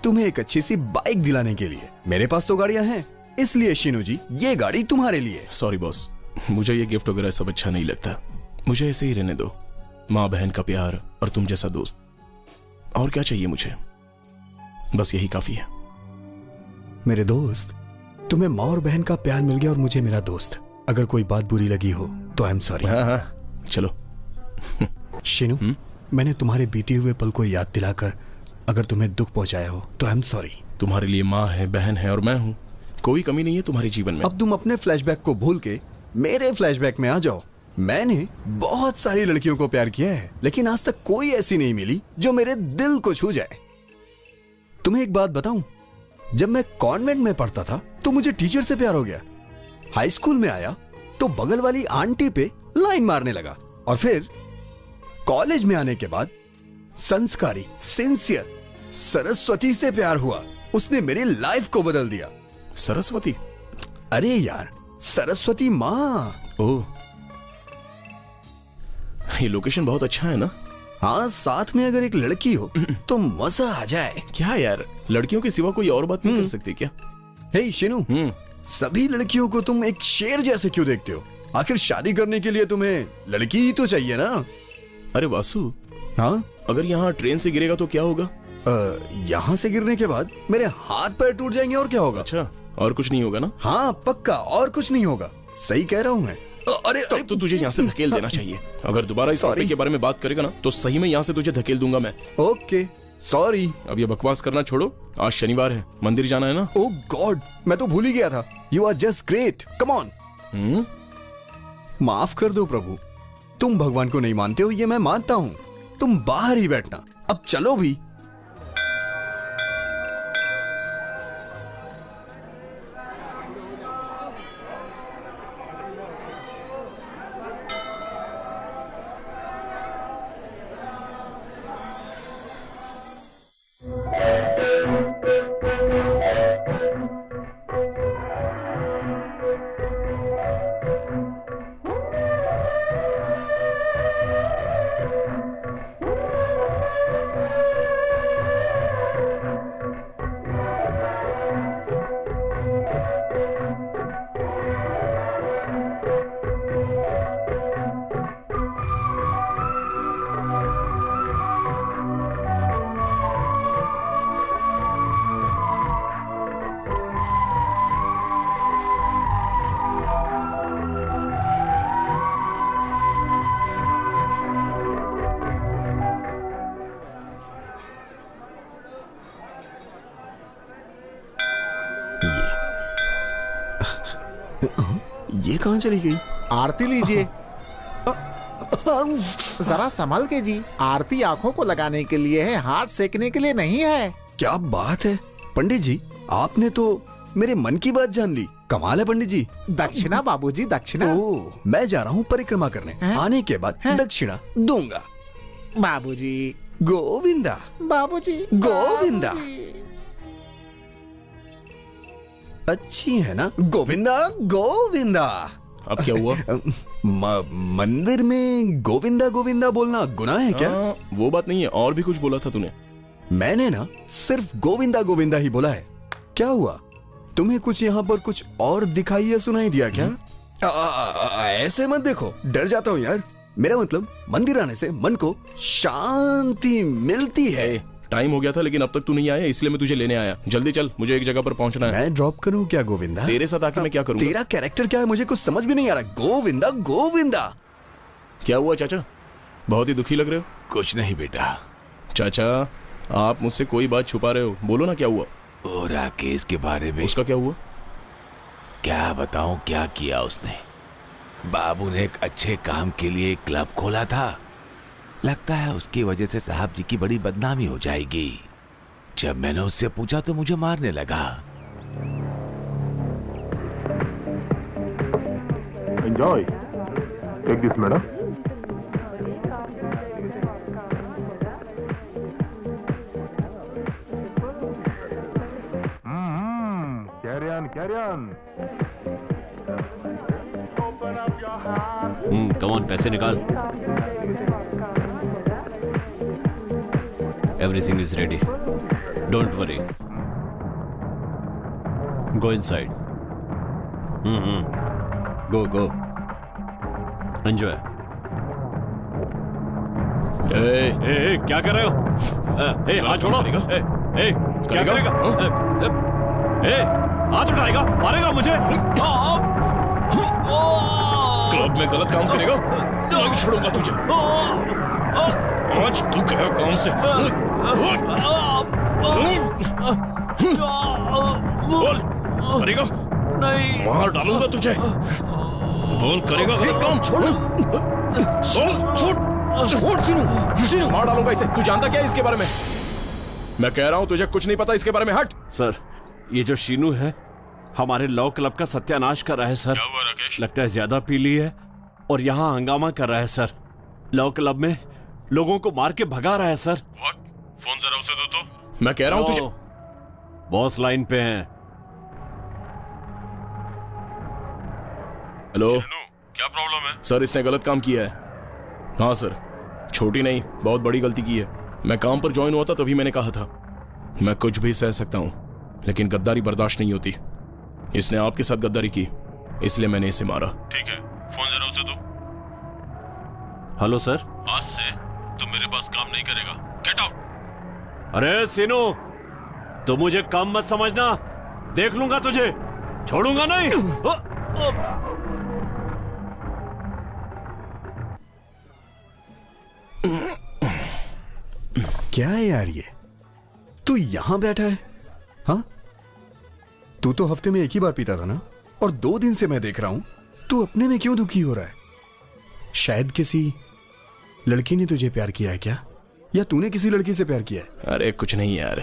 तुम्हें एक अच्छी सी बाइक दिलाने के लिए। मेरे पास तो गाड़ियां हैं, इसलिए शिनू जी ये गाड़ी तुम्हारे लिए।
सॉरी बॉस, मुझे ये गिफ्ट वगैरह सब अच्छा नहीं लगता। मुझे ऐसे ही रहने दो। माँ बहन का प्यार और तुम जैसा दोस्त, और क्या चाहिए मुझे? बस यही काफी है।
मेरे दोस्त, तुम्हें माँ और बहन का प्यार मिल गया और मुझे मेरा दोस्त। अगर कोई बात बुरी लगी हो तो आई एम सॉरी।
हाँ, चलो।
शिनू, मैंने तुम्हारे बीते हुए पल को याद दिलाकर अगर तुम्हें दुख पहुंचाया हो तो आई एम सॉरी।
तुम्हारे लिए माँ है, बहन है और मैं हूँ। कोई कमी नहीं है तुम्हारे जीवन में।
अब तुम अपने फ्लैशबैक को भूल के मेरे फ्लैशबैक में आ जाओ। मैंने बहुत सारी लड़कियों को प्यार किया है, लेकिन आज तक कोई ऐसी नहीं मिली जो मेरे दिल को छू जाए। तुम्हें एक बात बताऊं, जब मैं कॉन्वेंट में पढ़ता था तो मुझे टीचर से प्यार हो गया। हाई स्कूल में आया तो बगल वाली आंटी पे लाइन मारने लगा, और फिर कॉलेज में आने के बाद संस्कारी, सिंसियर सरस्वती से प्यार हुआ। उसने मेरी लाइफ को बदल दिया।
सरस्वती?
अरे यार, सरस्वती माँ।
ओह, ये लोकेशन बहुत अच्छा है ना?
हाँ, साथ में अगर एक लड़की हो तो मजा आ जाए।
क्या यार, लड़कियों के सिवा कोई और बात नहीं कर सकते क्या?
हे शिनू, सभी लड़कियों को तुम एक शेर जैसे क्यों देखते हो? आखिर शादी करने के लिए तुम्हें लड़की ही तो चाहिए ना।
अरे वासु,
हाँ,
अगर यहाँ ट्रेन से गिरेगा तो क्या होगा?
यहाँ से गिरने के बाद मेरे हाथ पैर टूट जाएंगे, और क्या होगा?
अच्छा, और कुछ नहीं होगा ना?
हाँ पक्का, और कुछ नहीं होगा। सही कह रहा हूँ मैं।
अरे तब तो तुझे यहाँ से धकेल देना चाहिए। अगर दोबारा इस टॉपिक के बारे में बात करेगा ना तो सही में यहाँ से तुझे धकेल दूंगा मैं।
Okay, sorry.
अब ये बकवास करना छोड़ो, आज शनिवार है, मंदिर जाना है ना?
ओह गॉड, मैं तो भूल ही गया था। You are just great, come on. माफ कर दो प्रभु, तुम भगवान को नहीं मानते हो ये मैं मानता हूँ। तुम बाहर ही बैठना, अब चलो भी। ये कहां चली गई?
आरती लीजिए। जरा संभल के जी, आरती आंखों को लगाने के लिए है, हाथ सेकने के लिए नहीं है।
क्या बात है पंडित जी, आपने तो मेरे मन की बात जान ली। कमाल है पंडित जी।
दक्षिणा बाबूजी, दक्षिणा।
ओह, मैं जा रहा हूँ परिक्रमा करने, आने के बाद दक्षिणा दूंगा।
बाबूजी
गोविंदा,
बाबूजी
गोविंदा। अच्छी है ना? गोविंदा गोविंदा।
अब क्या हुआ?
मंदिर में गोविंदा गोविंदा बोलना गुनाह है क्या?
वो बात नहीं है, और भी कुछ बोला था तूने।
मैंने ना सिर्फ गोविंदा गोविंदा ही बोला है।
क्या हुआ? तुम्हें कुछ यहाँ पर कुछ और दिखाई या सुनाई दिया क्या? ऐसे मत देखो, डर जाता हूँ यार। मेरा मतलब मंदिर आने से मन को शांति मिलती है।
टाइम हो गया था लेकिन अब तक तू नहीं आया, इसलिए मैं तुझे लेने आया। जल्दी चल, मुझे एक जगह पर पहुंचना है।
मैं ड्रॉप करूं क्या गोविंदा?
तेरे साथ आके मैं क्या करूंगा?
तेरा कैरेक्टर क्या है मुझे कुछ समझ भी नहीं आ रहा। गोविंदा गोविंदा।
क्या हुआ चाचा, बहुत ही दुखी लग रहे हो?
कुछ नहीं बेटा।
चाचा आप मुझसे कोई बात छुपा रहे हो, बोलो ना क्या हुआ।
और राकेश के बारे में
उसका क्या हुआ?
क्या बताऊं क्या किया उसने। बाबू ने एक अच्छे काम के लिए एक क्लब खोला था। लगता है उसकी वजह से साहब जी की बड़ी बदनामी हो जाएगी। जब मैंने उससे पूछा तो मुझे मारने लगा।
Enjoy, take this madam. Carry on.
Come on, पैसे निकाल। Everything is ready, don't worry. Go inside. Go go, enjoy. क्या कर रहे हो? हाथ छोड़ो। क्या करेगा? हाथ उठाएगा, मारेगा मुझे।
क्लब में गलत काम करेगा, नहीं छोड़ूंगा तुझे। आज तू गया काम से। बोल, करेगा? नहीं, मार डालूंगा तुझे। बोल, करेगा गलत काम? छोड़, मार डालूंगा इसे। तू जानता क्या है इसके बारे में? मैं कह रहा हूं तुझे कुछ नहीं पता इसके बारे में। हट।
सर, ये जो शीनू है हमारे लॉ क्लब का सत्यानाश कर रहा है सर।
क्या हुआ राकेश?
लगता है ज्यादा पी ली है और यहाँ हंगामा कर रहा है सर। लॉ क्लब में लोगों को मार के भगा रहा है सर।
What? फोन जरा उसे दो तो। मैं कह रहा हूं तुझे।
बॉस लाइन पे हैं।
हेलो,
क्या प्रॉब्लम है?
सर इसने गलत काम किया है। हाँ सर, छोटी नहीं बहुत बड़ी गलती की है। मैं काम पर ज्वाइन हुआ था तभी मैंने कहा था मैं कुछ भी सह सकता हूँ, लेकिन गद्दारी बर्दाश्त नहीं होती। इसने आपके साथ गद्दारी की, इसलिए मैंने इसे मारा।
ठीक है, फोन जरा उसे दो।
Hello sir.
आज से तुम मेरे पास काम नहीं करेगा, गेट आउट।
अरे सीनू, तू मुझे कम मत समझना, देख लूंगा तुझे, छोड़ूंगा नहीं।
क्या है यार ये? तू यहां बैठा है? हाँ, तू तो हफ्ते में एक ही बार पीता था ना, और 2 दिन से मैं देख रहा हूं तू अपने में क्यों दुखी हो रहा है? शायद किसी लड़की ने तुझे प्यार किया है क्या, या तूने किसी लड़की से प्यार किया है?
अरे कुछ नहीं यार।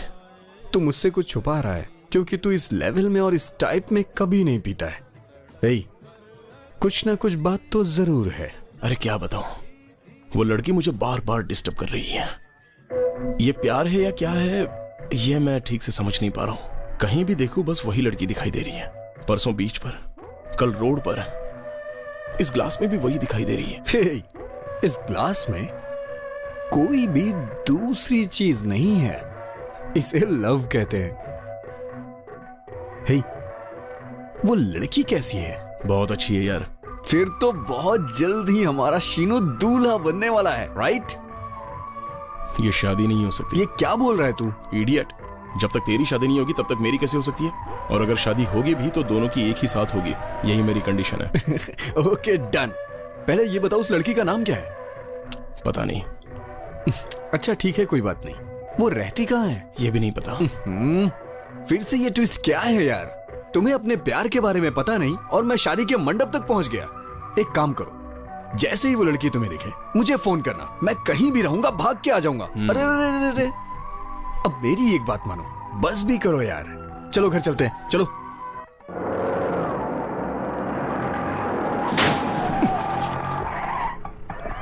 तू मुझसे कुछ छुपा रहा है, क्योंकि तू इस लेवल में और इस टाइप में कभी नहीं पीता है। कुछ ना कुछ बात तो जरूर है।
अरे क्या बताऊं, वो लड़की मुझे बार बार डिस्टर्ब कर रही है। ये प्यार है या क्या है ये मैं ठीक से समझ नहीं पा रहा हूं। कहीं भी देखूं बस वही लड़की दिखाई दे रही है। परसों बीच पर, कल रोड पर, इस ग्लास में भी वही दिखाई दे रही है।
इस ग्लास में कोई भी दूसरी चीज नहीं है, इसे लव कहते हैं। वो लड़की कैसी है?
बहुत अच्छी है यार।
फिर तो बहुत जल्द ही हमारा शीनू दूल्हा बनने वाला है, राइट?
ये शादी नहीं हो सकती।
ये क्या बोल रहा है तू?
इडियट, जब तक तेरी शादी नहीं होगी तब तक मेरी कैसे हो सकती है? और अगर शादी होगी भी तो दोनों की एक ही साथ होगी, यही मेरी कंडीशन है।
Okay done. पहले ये बताओ उस लड़की का नाम क्या है?
पता नहीं।
अच्छा ठीक है, कोई बात नहीं। वो रहती कहाँ है?
ये भी नहीं पता।
फिर से ये ट्विस्ट क्या है यार? तुम्हें अपने प्यार के बारे में पता नहीं और मैं शादी के मंडप तक पहुंच गया। एक काम करो, जैसे ही वो लड़की तुम्हें दिखे मुझे फोन करना, मैं कहीं भी रहूंगा, भाग के आ जाऊंगा। अरे अब मेरी एक बात मानो, बस भी करो यार। चलो घर चलते हैं, चलो।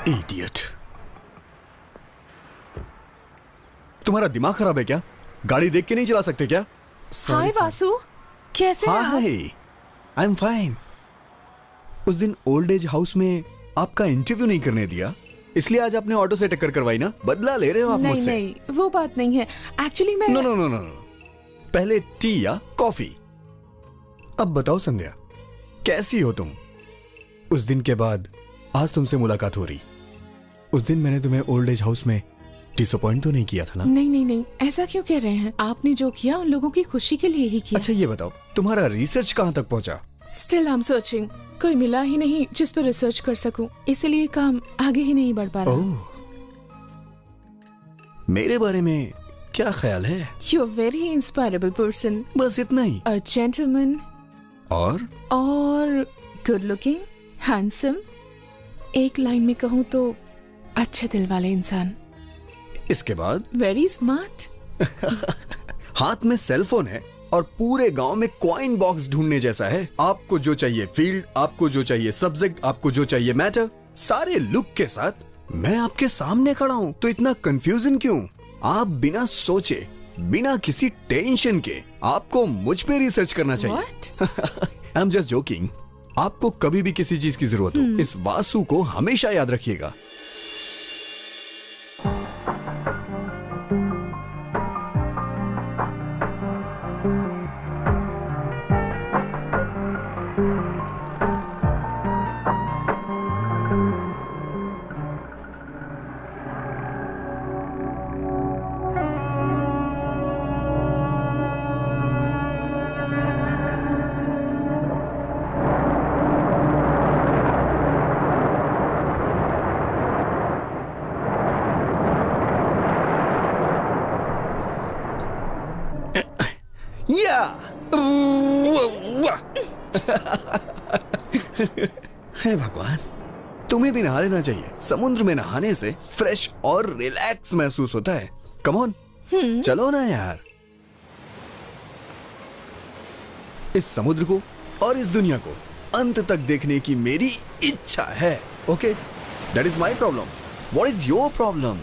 इडियट, तुम्हारा दिमाग खराब है क्या? गाड़ी देख के नहीं चला सकते क्या?
हाय वासु, कैसे हैं आप?
I am fine. उस दिन ओल्ड एज हाउस में आपका इंटरव्यू नहीं करने दिया, इसलिए आज आपने ऑटो से टक्कर करवाई ना? बदला ले रहे हो आप मुझसे?
नहीं, वो बात नहीं है। एक्चुअली मैं
नो, पहले टी या कॉफी। अब बताओ संध्या, कैसी हो तुम? उस दिन के बाद आज तुमसे मुलाकात हो रही। उस दिन मैंने तुम्हें ओल्ड एज हाउस में डिसअपॉइंट तो नहीं किया था ना?
नहीं, ऐसा क्यों कह रहे हैं? आपने जो किया उन लोगों की खुशी के लिए ही किया।
अच्छा ये बताओ, तुम्हारा रिसर्च कहाँ तक पहुँचा?
Still I am searching. कोई मिला ही नहीं जिस पर रिसर्च कर सकूं, इसलिए काम आगे ही नहीं बढ़ पा रहा।
ओह, मेरे बारे में क्या ख्याल है?
You are very inspirable person.
बस इतना ही?
अ जेंटलमैन
और
गुड लुकिंग, हैंडसम, एक लाइन में कहूँ तो अच्छे दिल वाले इंसान।
इसके बाद?
Very smart.
हाथ में सेलफोन है और पूरे गांव में कॉइन बॉक्स ढूंढने जैसा है। आपको जो चाहिए फील्ड, आपको जो चाहिए सब्जेक्ट, आपको जो चाहिए मैटर, सारे लुक के साथ मैं आपके सामने खड़ा हूँ। तो इतना कंफ्यूजन क्यों? आप बिना सोचे, बिना किसी टेंशन के आपको मुझ पे रिसर्च करना चाहिए। I am just joking. आपको कभी भी किसी चीज की जरूरत हो, इस वासु को हमेशा याद रखिएगा। हे भगवान, तुम्हें भी नहा लेना चाहिए। समुद्र में नहाने से फ्रेश और रिलैक्स महसूस होता है। कम ऑन, चलो ना यार। इस समुद्र को और इस दुनिया को अंत तक देखने की मेरी इच्छा है। Okay, that is my problem. What is your problem?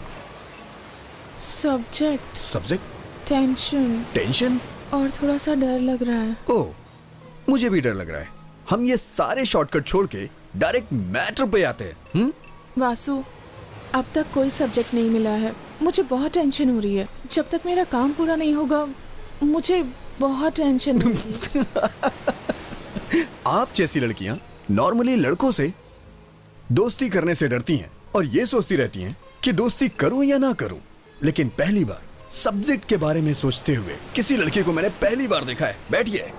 Subject? Tension
और थोड़ा सा डर लग रहा है।
ओह, मुझे भी डर लग रहा है। हम ये सारे शॉर्टकट छोड़ के डायरेक्ट मैटर पे आते हैं।
वासु, अब तक कोई सब्जेक्ट नहीं मिला है। मुझे बहुत टेंशन हो रही है। जब तक मेरा काम पूरा नहीं होगा मुझे बहुत टेंशन होगी।
आप जैसी लड़कियां नॉर्मली लड़कों से दोस्ती करने से डरती हैं और ये सोचती रहती हैं कि दोस्ती करूं या ना करूं। लेकिन पहली बार सब्जेक्ट के बारे में सोचते हुए किसी लड़की को मैंने पहली बार देखा है। बैठिए।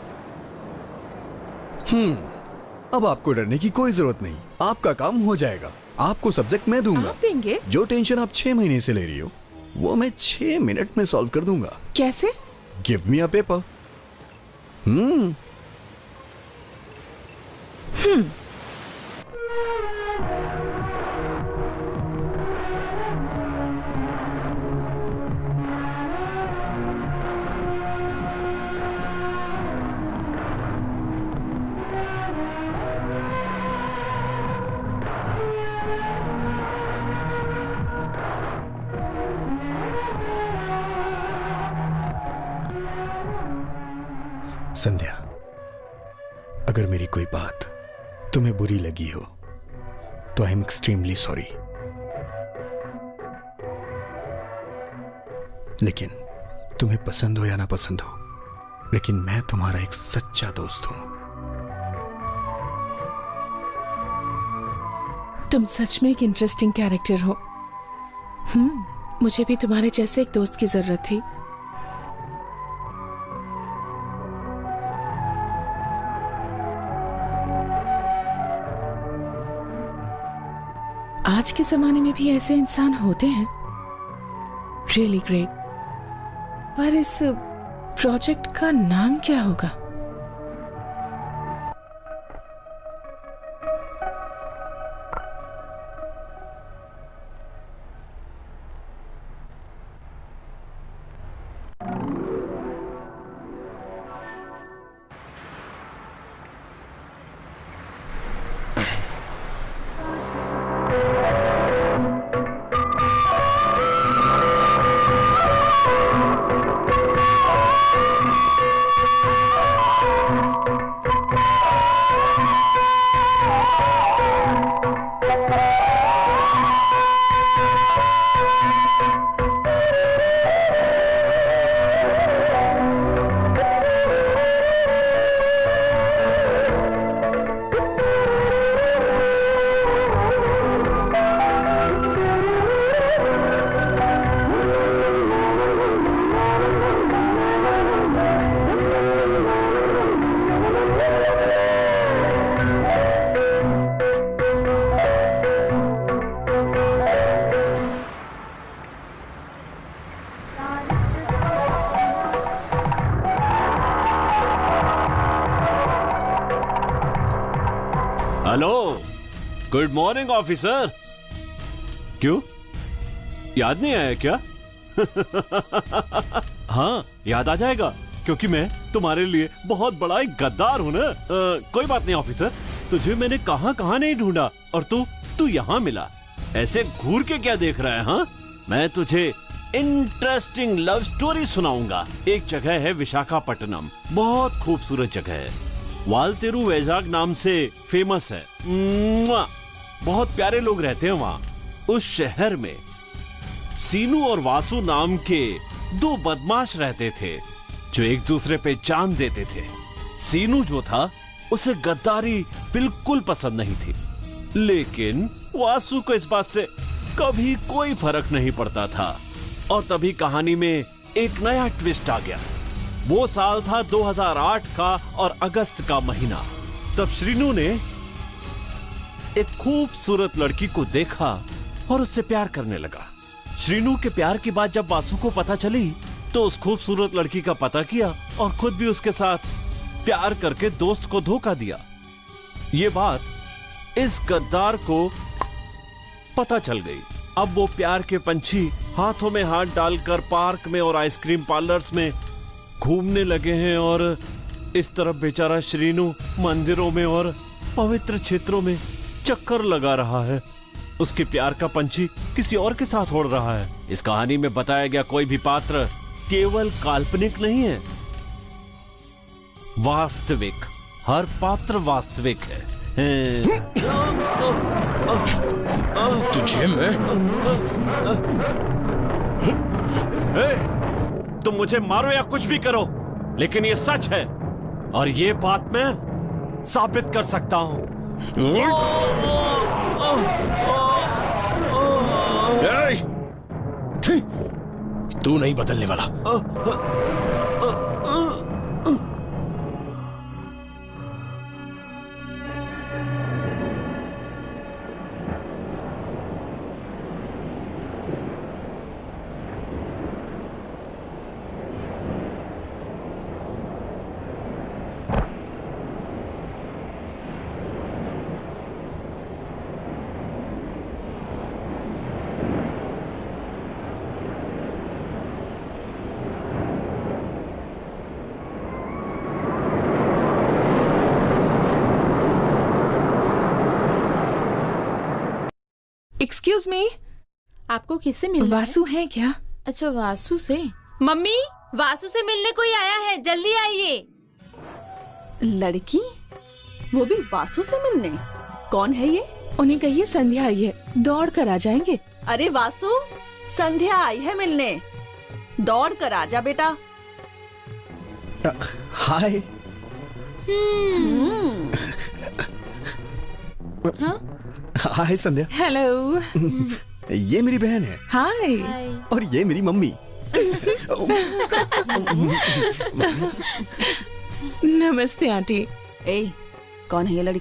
अब आपको डरने की कोई जरूरत नहीं। आपका काम हो जाएगा। आपको सब्जेक्ट मैं दूंगा।
आप देंगे?
जो टेंशन आप 6 महीने से ले रही हो वो मैं 6 मिनट में सॉल्व कर दूंगा।
कैसे?
Give me a paper. संध्या, अगर मेरी कोई बात तुम्हें बुरी लगी हो तो आई एम एक्सट्रीमली सॉरी। लेकिन तुम्हें पसंद हो या ना पसंद हो, लेकिन मैं तुम्हारा एक सच्चा दोस्त हूं।
तुम सच में एक इंटरेस्टिंग कैरेक्टर हो। मुझे भी तुम्हारे जैसे एक दोस्त की जरूरत थी। आज के जमाने में भी ऐसे इंसान होते हैं। Really great. पर इस प्रोजेक्ट का नाम क्या होगा?
Hello, good morning officer. क्यों, याद नहीं आया क्या? हाँ, याद आ जाएगा, क्योंकि मैं तुम्हारे लिए बहुत बड़ा एक गद्दार हूँ ना। कोई बात नहीं ऑफिसर, तुझे मैंने कहाँ कहाँ नहीं ढूंढा और तू यहाँ मिला। ऐसे घूर के क्या देख रहा है? हाँ, मैं तुझे इंटरेस्टिंग लव स्टोरी सुनाऊंगा। एक जगह है विशाखापट्टनम, बहुत खूबसूरत जगह है, वालतेरू वैजाग नाम से फेमस है। बहुत प्यारे लोग रहते हैं वहाँ। उस शहर में सीनू और वासु नाम के दो बदमाश रहते थे जो एक दूसरे पे जान देते थे। सीनू जो था उसे गद्दारी बिल्कुल पसंद नहीं थी, लेकिन वासु को इस बात से कभी कोई फर्क नहीं पड़ता था। और तभी कहानी में एक नया ट्विस्ट आ गया। वो साल था 2008 का और अगस्त का महीना। तब श्रीनू ने एक खूबसूरत लड़की को देखा और उससे प्यार करने लगा। श्रीनू के प्यार की बात जब वासु को पता चली तो उस खूबसूरत लड़की का पता किया और खुद भी उसके साथ प्यार करके दोस्त को धोखा दिया। ये बात इस गद्दार को पता चल गई। अब वो प्यार के पंछी हाथों में हाथ डालकर पार्क में और आइसक्रीम पार्लर्स में घूमने लगे हैं और इस तरफ बेचारा श्रीनू मंदिरों में और पवित्र क्षेत्रों में चक्कर लगा रहा है। उसके प्यार का पंछी किसी और के साथ उड़ रहा है। इस कहानी में बताया गया कोई भी पात्र केवल काल्पनिक नहीं है, वास्तविक। हर पात्र वास्तविक है।
तुझे मैं
तुम मुझे मारो या कुछ भी करो, लेकिन ये सच है और ये बात मैं साबित कर सकता हूं।
तू नहीं बदलने वाला।
एक्सक्यूज मी,
आपको किससे मिलना है?
वासु है क्या?
अच्छा, वासु से। मम्मी, वासु से मिलने कोई आया है, जल्दी आइए।
लड़की? वो भी वासु से मिलने? कौन है ये?
उन्हें कहिए संध्या आई है, दौड़ कर आ जाएंगे।
अरे वासु, संध्या आई है मिलने, दौड़ कर आ जा बेटा।
हाय। हाय संध्या।
हेलो।
ये मेरी बहन है।
हाय।
और ये मेरी मम्मी।
नमस्ते आंटी।
ए, कौन है ये लड़की?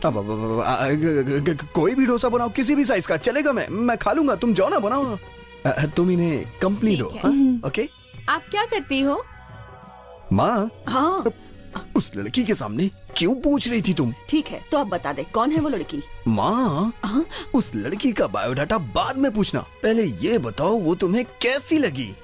कोई भी डोसा बनाओ, किसी भी साइज का चलेगा, मैं खा लूंगा। तुम जाओ ना, बनाओ ना। तुम इन्हें कंपनी दो। ओके।
आप क्या करती हो?
माँ।
हाँ।
उस लड़की के सामने क्यों पूछ रही थी तुम?
ठीक है, तो अब बता दे कौन है वो लड़की?
माँ, उस लड़की का बायोडाटा बाद में पूछना, पहले ये बताओ वो तुम्हें कैसी लगी?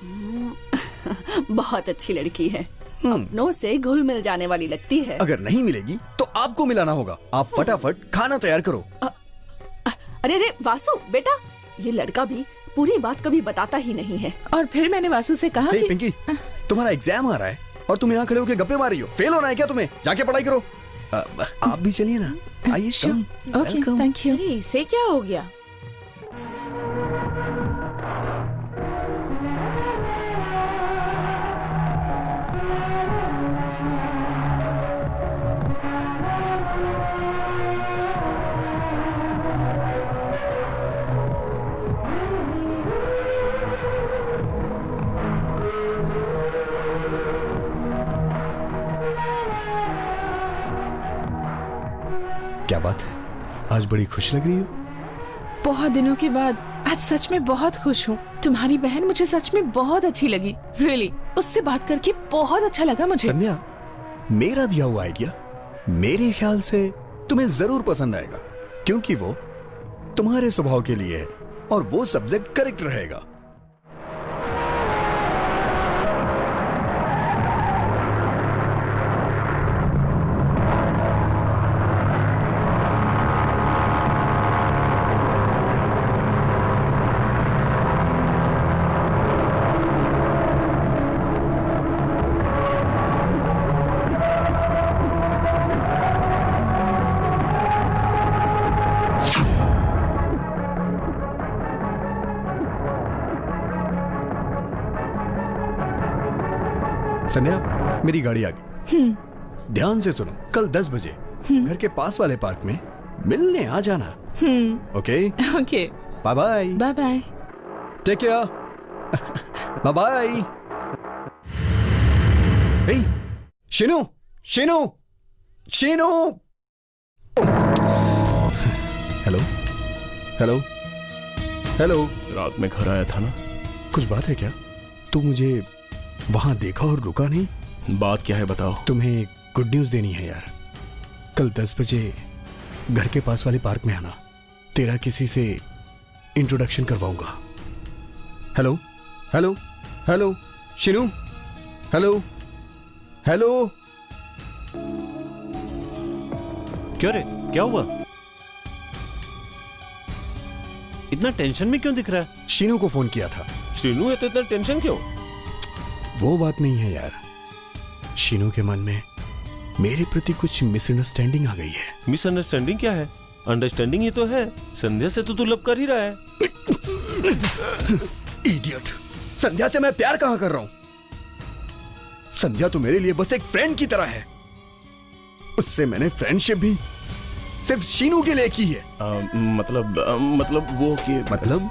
बहुत अच्छी लड़की है, अपनों से घुल मिल जाने वाली लगती है।
अगर नहीं मिलेगी तो आपको मिलाना होगा। आप फटाफट खाना तैयार करो।
अरे अरे वासु बेटा, ये लड़का भी पूरी बात कभी बताता ही नहीं है।
और फिर मैंने वासु से कहा कि
पिंकी, तुम्हारा एग्जाम आ रहा है और तुम यहाँ खड़े होकर गप्पे मार रही हो। फेल होना है क्या तुम्हें? जाके पढ़ाई करो। आप भी चलिए ना, आइए।
Okay, thank you.
अरे इसे क्या हो गया?
क्या बात है, आज बड़ी खुश लग रही हो?
बहुत दिनों के बाद आज सच में बहुत खुश हूँ। तुम्हारी बहन मुझे सच में बहुत अच्छी लगी। रियली, उससे बात करके बहुत अच्छा लगा मुझे।
संध्या, मेरा दिया हुआ आइडिया मेरे ख्याल से तुम्हें जरूर पसंद आएगा। क्योंकि वो तुम्हारे स्वभाव के लिए है और वो सब्जेक्ट करेक्ट रहेगा। संध्या, मेरी गाड़ी आ गई। ध्यान से सुनो, कल 10 बजे घर के पास वाले पार्क में मिलने आ जाना। Okay
okay,
bye bye.
Bye bye,
take care, bye bye. Hey Shinu, Shinu, Shinu. Hello hello hello.
रात में घर आया था ना?
कुछ बात है क्या? तू मुझे वहां देखा और रुका नहीं?
बात क्या है बताओ।
तुम्हें गुड न्यूज देनी है यार। कल 10 बजे घर के पास वाले पार्क में आना। तेरा किसी से इंट्रोडक्शन करवाऊंगा। Hello hello hello Shinu, hello hello.
क्यों रे, क्या हुआ? इतना टेंशन में क्यों दिख रहा है?
शिनू को फोन किया था।
शिनू है तो इतना टेंशन क्यों?
वो बात नहीं है यार, शिनू के मन में मेरे प्रति कुछ मिसअंडरस्टैंडिंग आ गई है।
मिसअंडरस्टैंडिंग क्या है? अंडरस्टैंडिंग ही तो है। संध्या से तो तू लव कर ही रहा है।
इडियट, संध्या से मैं प्यार कहां कर रहा हूं? संध्या तो मेरे लिए बस एक फ्रेंड की तरह है। उससे मैंने फ्रेंडशिप भी सिर्फ शीनू के लिए की है।
मतलब वो कि
मतलब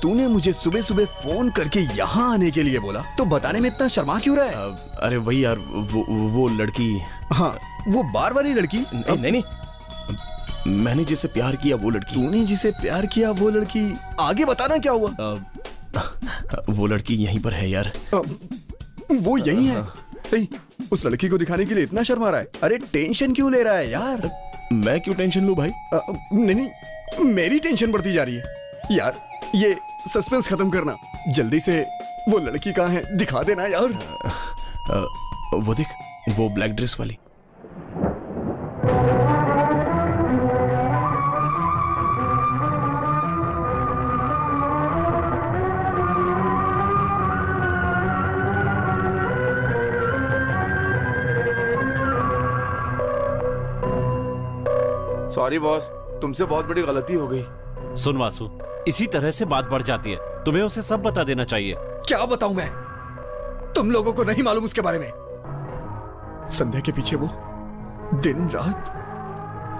तूने मुझे सुबह सुबह फोन करके यहाँ आने के लिए बोला, तो बताने में इतना शर्मा क्यों रहा है?
अरे वही यार, वो लड़की।
हाँ, वो बार वाली लड़की।
नहीं, मैंने जिसे प्यार किया वो लड़की।
तूने जिसे प्यार किया वो लड़की, आगे बताना क्या हुआ?
वो लड़की यहीं पर है यार।
वो यहीं है? उस लड़की को दिखाने के लिए इतना शर्मा रहा है? अरे टेंशन क्यों ले रहा है यार?
मैं क्यों टेंशन लूं भाई?
नहीं, मेरी टेंशन बढ़ती जा रही है यार। ये सस्पेंस खत्म करना, जल्दी से वो लड़की कहाँ है दिखा देना यार।
वो देख, वो ब्लैक ड्रेस वाली।
सॉरी बॉस, तुमसे बहुत बड़ी गलती हो गई।
सुन वासु, इसी तरह से बात बढ़ जाती है। तुम्हें उसे सब बता देना चाहिए।
क्या बताऊं मैं? तुम लोगों को नहीं मालूम उसके बारे में। संध्या के पीछे वो दिन रात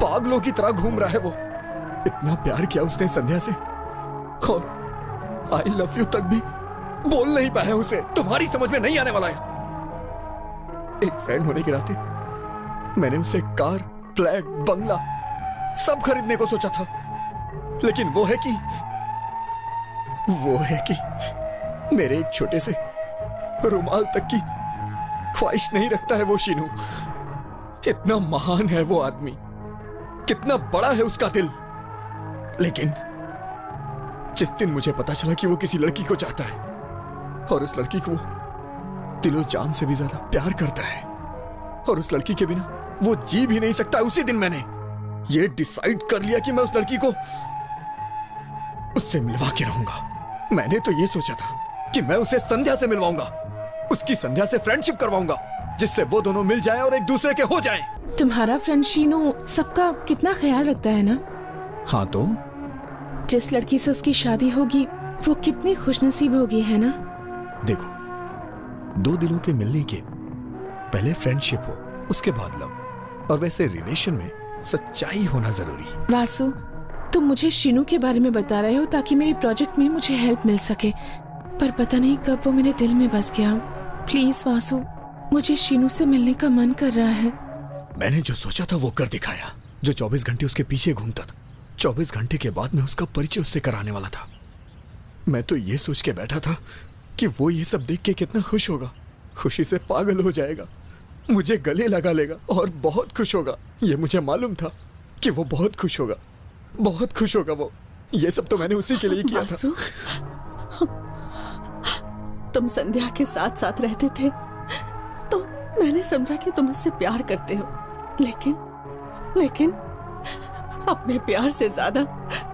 पागलों की तरह घूम रहा है। वो इतना प्यार किया उसने संध्या से, और आई लव यू तक भी बोल नहीं पाया उसे। तुम्हारी समझ में नहीं आने वाला है। एक फ्रेंड होने के नाते मैंने उसे कार, फ्लैट, बंगला सब खरीदने को सोचा था, लेकिन वो है कि मेरे एक छोटे से रुमाल तक की ख्वाहिश नहीं रखता है वो शीनू। इतना महान है वो आदमी, कितना बड़ा है उसका दिल। लेकिन जिस दिन मुझे पता चला कि वो किसी लड़की को चाहता है और उस लड़की को दिलो जान से भी ज्यादा प्यार करता है और उस लड़की के बिना वो जी भी नहीं सकता, उसी दिन मैंने ये डिसाइड कर लिया कि मैं उस लड़की को उससे मिलवा के रहूंगा। मैंने तो ये सोचा था कि मैं उसे संध्या से मिलवाऊंगा, उसकी संध्या से फ्रेंडशिप करवाऊंगा, जिससे वो दोनों मिल जाएं और एक दूसरे के हो जाएं।
तुम्हारा फ्रेंड शीनू सबका कितना ख्याल रखता है ना?
हाँ तो
जिस लड़की से उसकी शादी होगी वो कितनी खुशनसीब होगी, है ना?
देखो, दो दिलों के मिलने के पहले फ्रेंडशिप हो, उसके बाद लव, और वैसे रिलेशन में सच्चाई होना जरूरी।
वासु, तुम मुझे शीनू के बारे में बता रहे हो ताकि मेरे प्रोजेक्ट में मुझे हेल्प मिल सके, पर पता नहीं कब वो मेरे दिल में बस गया। प्लीज वासु, मुझे शीनू से मिलने का मन कर रहा है।
मैंने जो सोचा था वो कर दिखाया। जो 24 घंटे उसके पीछे घूमता था, 24 घंटे के बाद मैं उसका परिचय उससे कराने वाला था। मैं तो ये सोच के बैठा था कि वो ये सब देख के कितना खुश होगा, खुशी से पागल हो जाएगा, मुझे गले लगा लेगा और बहुत खुश होगा। ये मुझे मालूम था, कि वो बहुत खुश होगा, बहुत खुश होगा वो। ये सब तो मैंने उसी के लिए किया था।
तुम संध्या के साथ साथ रहते थे तो मैंने समझा कि तुम इससे प्यार करते हो, लेकिन अपने प्यार से ज्यादा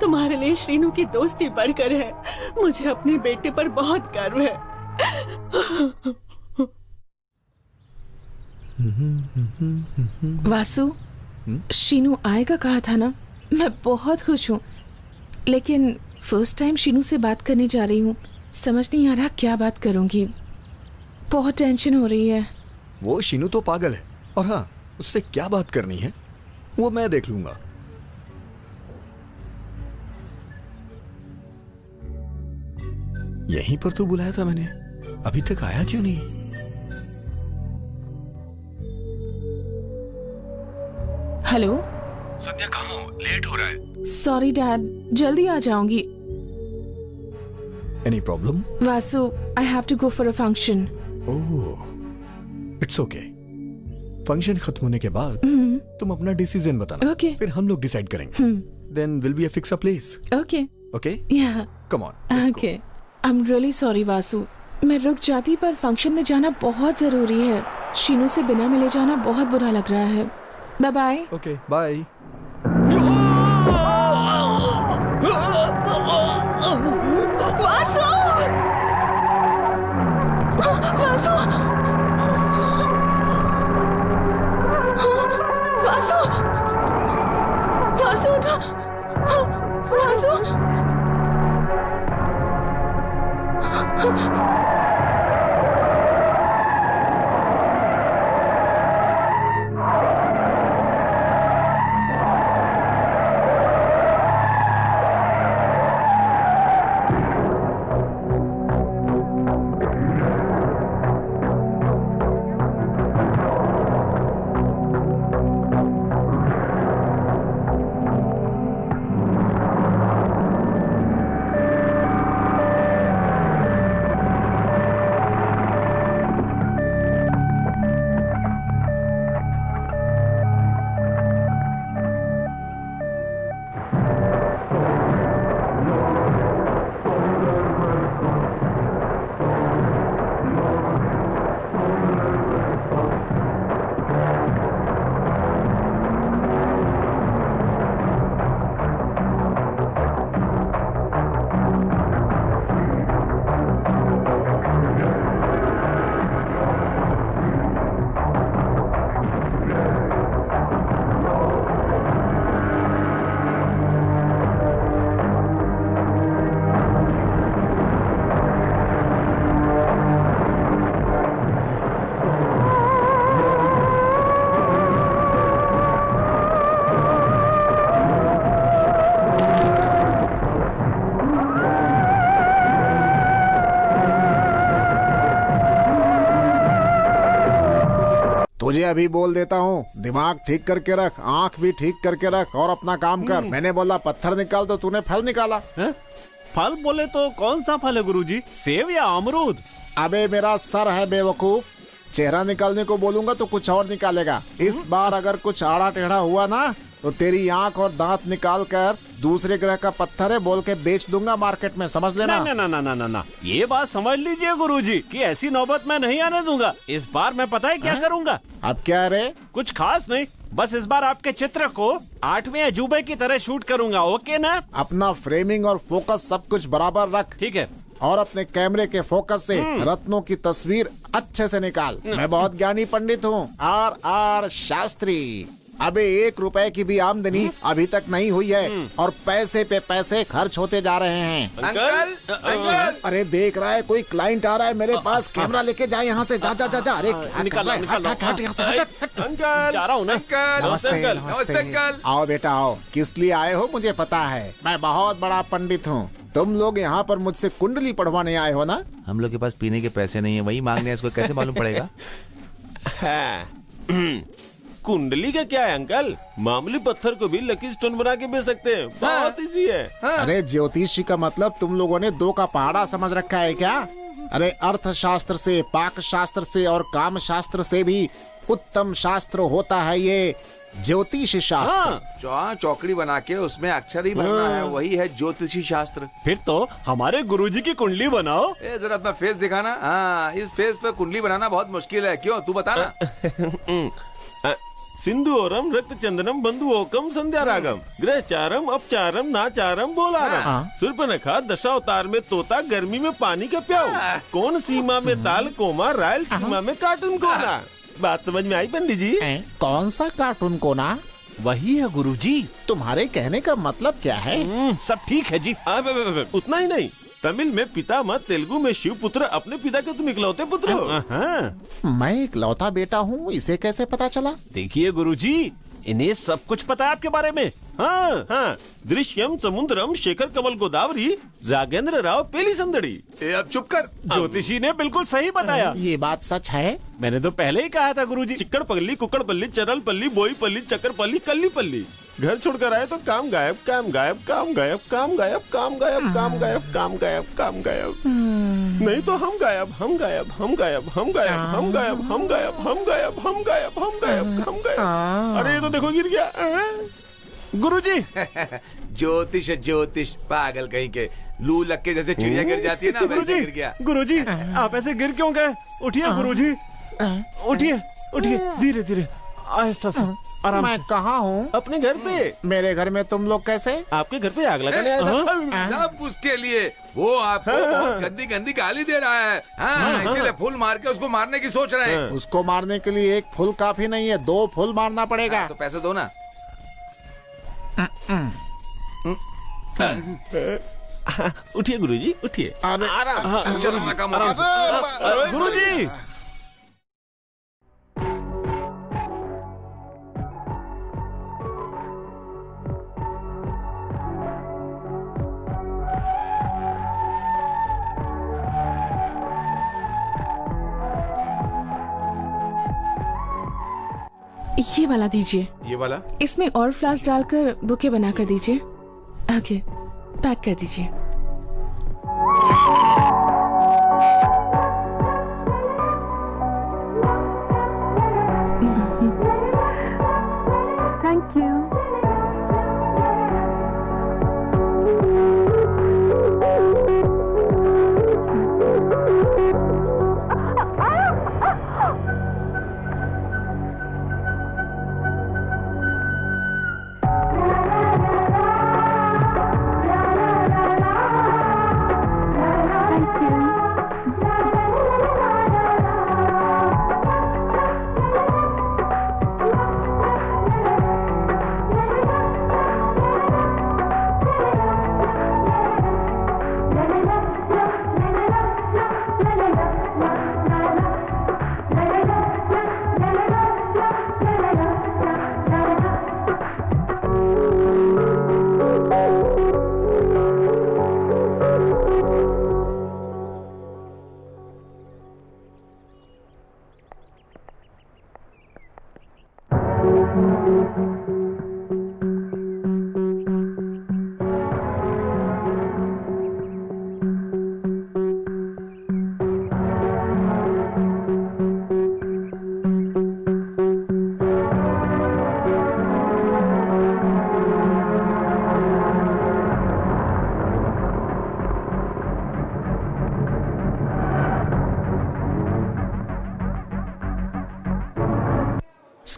तुम्हारे लिए श्रीनू की दोस्ती बढ़कर है। मुझे अपने बेटे पर बहुत गर्व है।
वासु, शीनू आएगा कहा था ना, मैं बहुत खुश हूँ, लेकिन फर्स्ट टाइम शीनू से बात करने जा रही हूँ। समझ नहीं आ रहा क्या बात करूंगी, बहुत टेंशन हो रही है।
वो शीनू तो पागल है, और हाँ, उससे क्या बात करनी है वो मैं देख लूंगा। यहीं पर तो बुलाया था मैंने, अभी तक आया क्यों नहीं?
हेलो
संध्या, कहाँ हो? लेट हो रहा है।
सॉरी डैड, जल्दी आ जाऊंगी।
Any problem?
Vasu, I have to go for a function.
Oh, it's okay. Function खत्म होने के बाद तुम अपना डिसीजन बताना।
ओके।
फिर हम लोग डिसाइड करेंगे। Then will be fix a place.
Okay
okay,
yeah
come on.
Okay, I am really sorry Vasu, मैं रुक जाती पर फंक्शन में जाना बहुत जरूरी है। शीनू से बिना मिले जाना बहुत बुरा लग रहा है। Bye bye.
Okay, bye.
Vasu! Vasu! Vasu! Vasu उठो! वासु!
तुझे अभी बोल देता हूँ, दिमाग ठीक करके रख, आंख भी ठीक करके रख और अपना काम कर। मैंने बोला पत्थर निकाल तो तूने फल निकाला।
फल बोले तो कौन सा फल है गुरुजी, सेब या अमरूद?
अबे मेरा सर है बेवकूफ, चेहरा निकालने को बोलूंगा तो कुछ और निकालेगा। इस बार अगर कुछ आड़ा टेढ़ा हुआ ना तो तेरी आंख और दांत निकाल कर दूसरे ग्रह का पत्थर है बोल के बेच दूंगा मार्केट में, समझ लेना।
ना ना ना ना ना ना, ये बात समझ लीजिए गुरुजी कि ऐसी नौबत मैं नहीं आने दूंगा। इस बार मैं पता है क्या करूंगा?
अब क्या रे?
कुछ खास नहीं, बस इस बार आपके चित्र को 8वें अजूबे की तरह शूट करूंगा। ओके ना?
अपना फ्रेमिंग और फोकस सब कुछ बराबर रख।
ठीक है।
और अपने कैमरे के फोकस से रत्नों की तस्वीर अच्छे से निकाल। मैं बहुत ज्ञानी पंडित हूँ, R शास्त्री। अबे 1 रुपए की भी आमदनी अभी तक नहीं हुई है और पैसे पे पैसे खर्च होते जा रहे हैं।
अंकल!
अरे देख रहा है कोई क्लाइंट आ रहा है मेरे पास, कैमरा लेके जा यहाँ से, जा जा जा जा। अरे
निकाल
हट यहाँ से, हट।
अंकल!
जा रहा हूँ ना।
नमस्ते
नमस्ते अंकल।
आओ बेटा आओ, किस लिए आए हो मुझे पता है, मैं बहुत बड़ा पंडित हूँ। तुम लोग यहाँ पर मुझसे कुंडली पढ़वाने आए हो ना?
हम लोग के पास पीने के पैसे नहीं है, वही मांगने हैं, इसको कैसे मालूम पड़ेगा?
कुंडली का क्या है अंकल, मामूली पत्थर को भी लकी स्टोन बना के बेच सकते हैं, बहुत इजी है।
अरे ज्योतिषी का मतलब तुम लोगों ने 2 का पहाड़ा समझ रखा है क्या? अरे अर्थशास्त्र से, पाक शास्त्र से और काम शास्त्र से भी उत्तम शास्त्र होता है ये। ज्योतिषी शास्त्र।
चौकड़ी बना के उसमें अक्षर ही भरना है, वही है ज्योतिषी शास्त्र।
फिर तो हमारे गुरुजी की कुंडली बनाओ।
जरा अपना फेस दिखाना। हाँ, इस फेस पे कुंडली बनाना बहुत मुश्किल है। क्यों, तू बता ना।
सिंधुओरम रक्त चंदनम बंधुओकम संध्या रागम ग्रहचारम अपचारम नाचारम बोलारम सुर्पनखा दशावतार में तोता गर्मी में पानी का प्याऊ कौन सीमा में ताल कोमा रायल सीमा में कार्टून कोना। बात समझ में आई पंडित जी?
कौन सा कार्टून कोना?
वही है गुरुजी।
तुम्हारे कहने का मतलब क्या है?
सब ठीक है जी।
उतना ही नहीं, तमिल में पितामह, तेलुगु में शिव पुत्र, अपने पिता के तुम इकलौते पुत्र हो।
मैं इकलौता बेटा हूँ, इसे कैसे पता चला?
देखिए गुरुजी, इन्हें सब कुछ पता है आपके बारे में।
हाँ हाँ, दृश्यम समुद्रम शेखर कमल गोदावरी राघेंद्र राव पेली संदड़ी।
अब चुप कर।
ज्योतिषी ने बिल्कुल सही बताया।
ये बात सच है?
मैंने तो पहले ही कहा था गुरुजी।
चिक्कड़ पल्ली, कुकड़ पल्ली, चरल पल्ली, बोई पल्ली, चक्कर पल्ली, कल्ली पल्ली। घर छोड़कर आए तो काम गायब, काम गायब, काम गायब, काम गायब, काम गायब, काम गायब, काम गायब, काम गायब। नहीं तो हम गायब, हम गायब, हम गायब, हम गायब, हम गायब, हम गायब, हम गायब, हम गायब, हम गायब, हम गायब। अरे ये तो देखो गिर गया।
गुरुजी।
ज्योतिष ज्योतिष पागल कहीं के, लू लग के जैसे चिड़िया गिर जाती है ना, वैसे गिर गया।
गुरुजी, आप ऐसे गिर क्यों गए? उठिए गुरुजी, उठिए उठिए, धीरे धीरे, आहिस्ता से, आराम।
मैं कहाँ हूँ?
अपने घर पे।
मेरे घर में तुम लोग कैसे?
आपके घर पे आग लगाने आया था।
सब उसके लिए, वो आपको बहुत गंदी गंदी गाली दे रहा है। हाँ, इसलिए फूल मार के उसको मारने की सोच रहे हैं।
उसको मारने के लिए एक फूल काफी नहीं है, 2 फूल मारना पड़ेगा।
तो पैसे दो ना।
उठिए गुरुजी, उठिए।
आराम। चलो
गुरुजी।
ये वाला दीजिए।
ये वाला?
इसमें और फ्लावर्स डालकर बुके बना कर दीजिए। ओके, पैक कर दीजिए।
Thank you.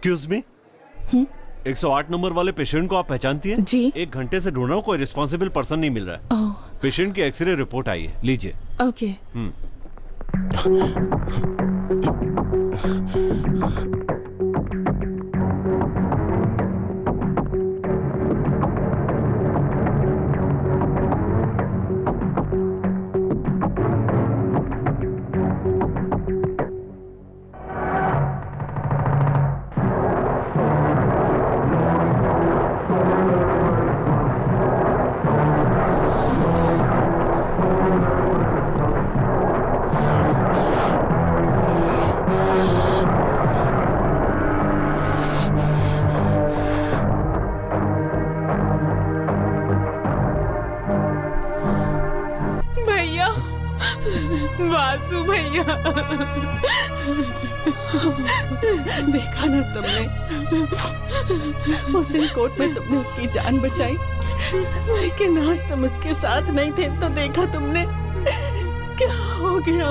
Excuse me, 108 number वाले पेशेंट को आप पहचानती हैं?
जी।
1 घंटे से ढूंढ रहा हूँ, कोई रिस्पॉन्सिबल पर्सन नहीं मिल रहा है। पेशेंट की एक्सरे रिपोर्ट आई है, लीजिए।
ओके। वासु भैया।
देखा ना तुमने, उस दिन कोर्ट में तुमने उसकी जान बचाई, लेकिन आज तुम उसके साथ नहीं थे तो देखा तुमने क्या हो गया।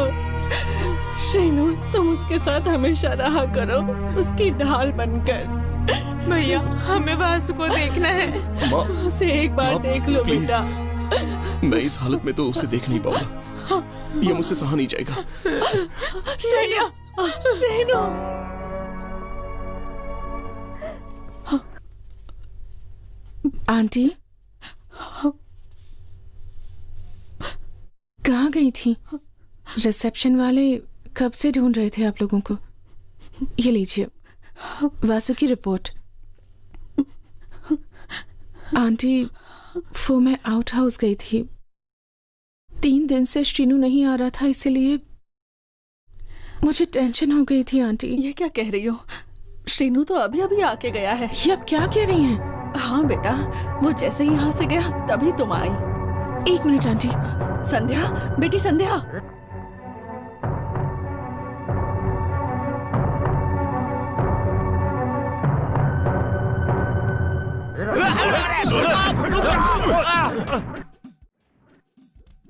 शीनू, तुम उसके साथ हमेशा रहा करो, उसकी ढाल बनकर।
भैया हमें वासु को देखना है,
उसे एक बार देख लो बेटा।
मैं इस हालत में तो उसे देख नहीं पाऊंगा, ये मुझसे सहा नहीं जाएगा।
शीनू, शीनू।
आंटी कहाँ गई थी? रिसेप्शन वाले कब से ढूंढ रहे थे आप लोगों को। ये लीजिए वासु की रिपोर्ट। आंटी वो मैं आउट हाउस गई थी, 3 दिन से श्रीनू नहीं आ रहा था, इसलिए मुझे टेंशन हो गई थी। आंटी
ये क्या कह रही हो? श्रीनू तो अभी अभी आके गया है।
ये अब क्या कह रही हैं?
हाँ बेटा, वो जैसे ही यहाँ से गया तभी तुम आई।
1 मिनट आंटी।
संध्या, बेटी संध्या।